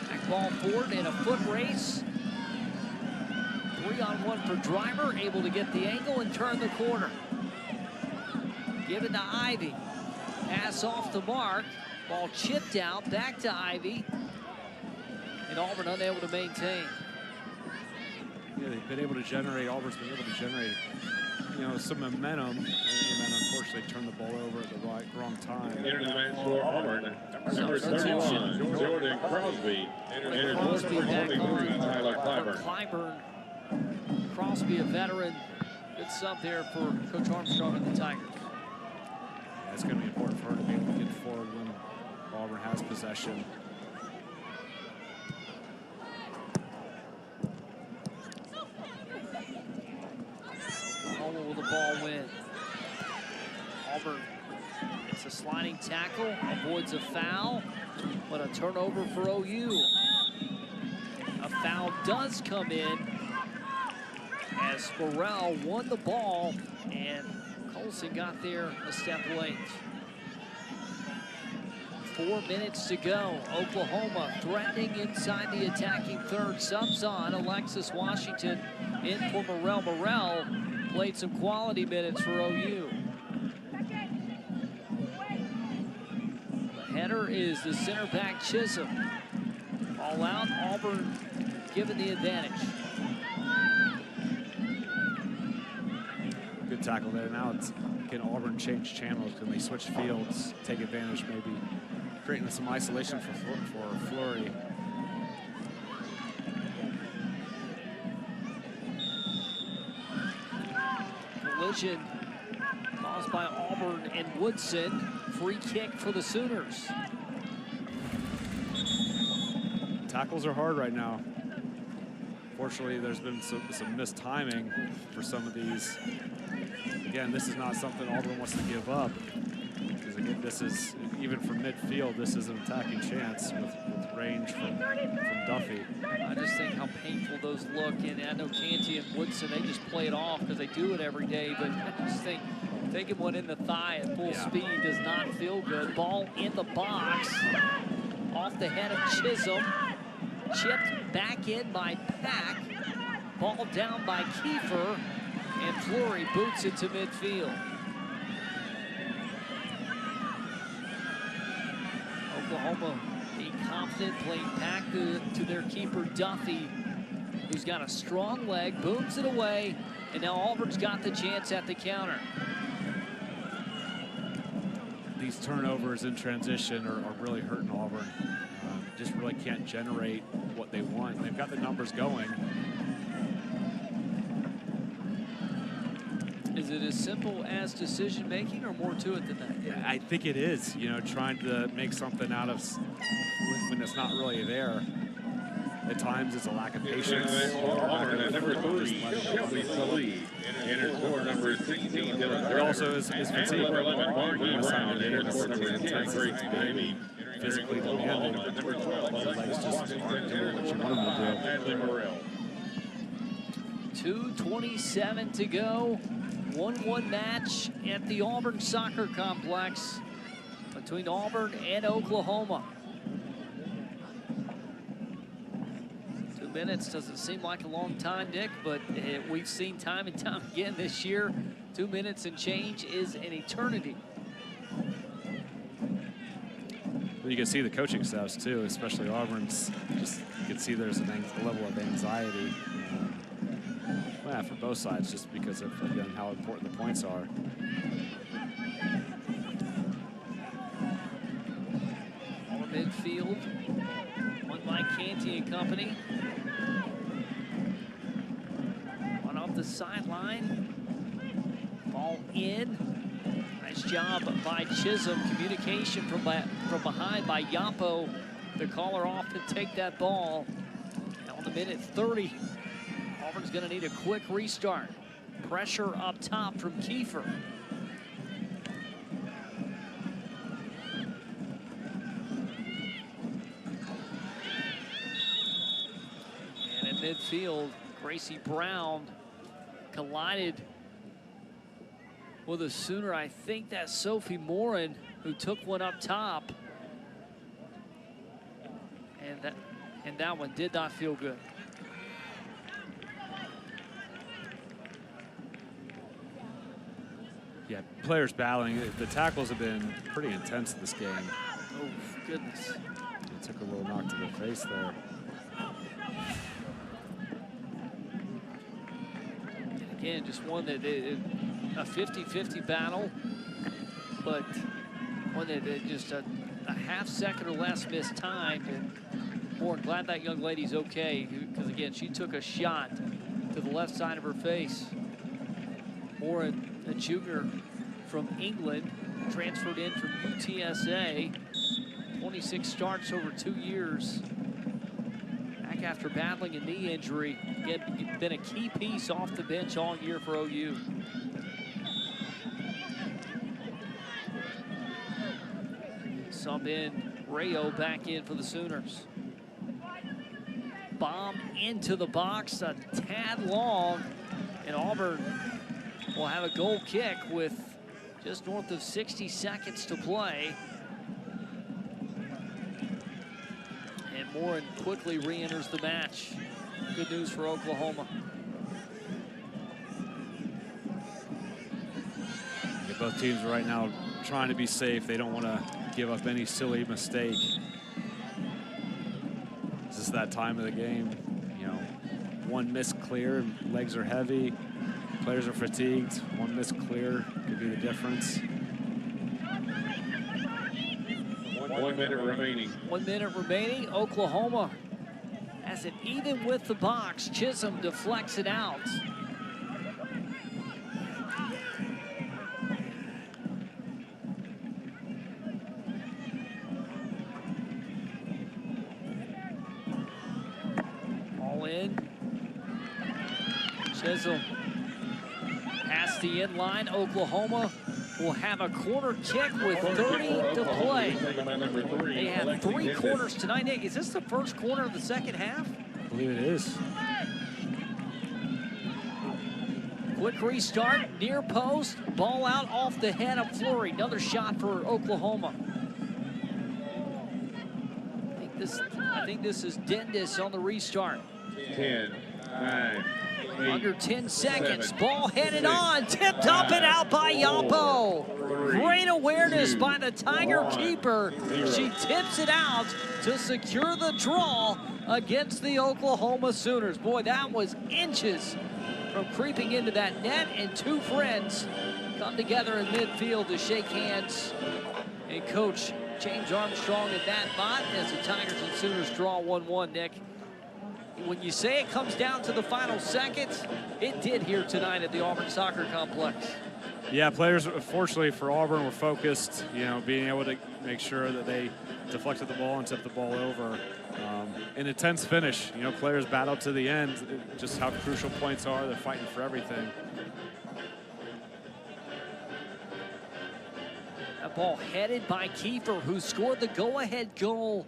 Back ball forward in a foot race. 3-on-1 for Driver, able to get the angle and turn the corner. Give it to Ivy. Pass off the mark. Ball chipped out, back to Ivy. And Auburn unable to maintain. Yeah, they've been able to generate, Auburn's been able to generate, you know, some momentum, and then unfortunately turn the ball over at the wrong time. Into the match for Auburn, number 31, Jordan Crosby. Enters Crosby number back 23, on Tyler for Clyburn. Clyburn. Crosby, a veteran. Good sub there for Coach Armstrong and the Tigers. Yeah, it's going to be important for her to be able to get forward when Auburn has possession. Will the ball win? Auburn, it's a sliding tackle, avoids a foul, but a turnover for OU. A foul does come in as Burrell won the ball, and Colson got there a step late. 4 minutes to go. Oklahoma threatening inside the attacking third. Subs on. Alexis Washington in for Morrell. Morrell played some quality minutes for OU. The header is the center back Chisholm. All out, Auburn given the advantage. Good tackle there. Now it's, can Auburn change channels? Can they switch fields, take advantage, maybe creating some isolation for Fleury? Collision caused by Auburn and Woodson. Free kick for the Sooners. Tackles are hard right now. Fortunately, there's been some missed timing for some of these. Again, this is not something Auburn wants to give up. Because again, this is, even from midfield, this is an attacking chance with range from Duffy. I just think how painful those look. And I know Canty and Woodson, they just play it off because they do it every day. But I just think taking one in the thigh at full speed does not feel good. Ball in the box. Off the head of Chisholm. Chipped back in by Pack. Ball down by Kiefer. And Fleury boots it to midfield. Oklahoma being confident, playing back to their keeper Duffy, who's got a strong leg, booms it away, and now Auburn's got the chance at the counter. These turnovers in transition are really hurting Auburn. Just really can't generate what they want. They've got the numbers going. Is it as simple as decision making or more to it than that? Yeah, I think it is, you know, trying to make something out of when it's not really there. At times it's a lack of patience. Number 3, Shelby Salee. Enters for number 16. There also is fatigue. Number 11, Margie Brown. Enters for number 10, Grace Bailey. Physically demanding. Number 12, Their legs just aren't doing what you want them to do. Morrell. 2:27 to go. 1-1 match at the Auburn Soccer Complex between Auburn and Oklahoma. 2 minutes doesn't seem like a long time, Dick, but we've seen time and time again this year, 2 minutes and change is an eternity. Well, you can see the coaching staffs too, especially Auburn's. Just you can see there's a level of anxiety. Yeah, for both sides, just because of again how important the points are. Auburn midfield, one by Canty and company. One off the sideline. Ball in. Nice job by Chisholm. Communication from behind by Yapo. The caller off to take that ball. On the minute 30, Auburn's going to need a quick restart. Pressure up top from Kiefer. And in midfield, Gracie Brown collided with a Sooner. I think that's Sophie Morin who took one up top. And that one did not feel good. Yeah, players battling. The tackles have been pretty intense this game. Oh, goodness. They took a little knock to the face there. And again, just one that a 50-50 battle, but one that just a half second or less missed time. And Moore, glad that young lady's okay, because again, she took a shot to the left side of her face. Moore, a junior from England, transferred in from UTSA, 26 starts over 2 years. Back after battling a knee injury, again, been a key piece off the bench all year for OU. Sub in Rayo back in for the Sooners. Bomb into the box, a tad long, and Auburn will have a goal kick with just north of 60 seconds to play. And Morin quickly re-enters the match. Good news for Oklahoma. Yeah, both teams right now trying to be safe. They don't want to give up any silly mistake. This is that time of the game. You know, one missed clear, legs are heavy, players are fatigued. One missed clear could be the difference. 1 minute remaining. 1 minute remaining. Oklahoma has it even with the box. Chisholm deflects it out. All in. Chisholm past the end line. Oklahoma will have a corner kick with 30 to play. They have 3 corners tonight. Nick, is this the first corner of the second half? I believe it is. Quick restart, near post, ball out off the head of Fleury. Another shot for Oklahoma. I think this is Dendis on the restart. 10, 9, 8, Under 10 seconds, 7, ball headed 6, on, tipped up and out by 4, Yapo. 3, Great awareness 2, by the Tiger 1, keeper. 0. She tips it out to secure the draw against the Oklahoma Sooners. Boy, that was inches from creeping into that net, and 2 friends come together in midfield to shake hands. And Coach James Armstrong and Matt Mott as the Tigers and Sooners draw 1-1, Nick. When you say it comes down to the final seconds, it did here tonight at the Auburn Soccer Complex. Yeah, players, fortunately for Auburn, were focused, you know, being able to make sure that they deflected the ball and tipped the ball over. An intense finish, you know, players battled to the end, just how crucial points are. They're fighting for everything. That ball headed by Kiefer, who scored the go-ahead goal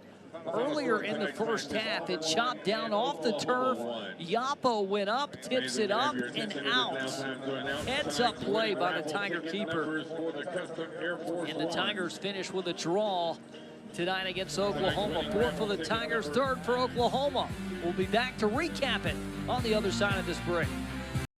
earlier in the first half. It chopped down off the turf. Yapo went up, tips it up and out. Heads up play by the Tiger keeper. And the Tigers finish with a draw tonight against Oklahoma. 4 for the Tigers, 3rd for Oklahoma. We'll be back to recap it on the other side of this break.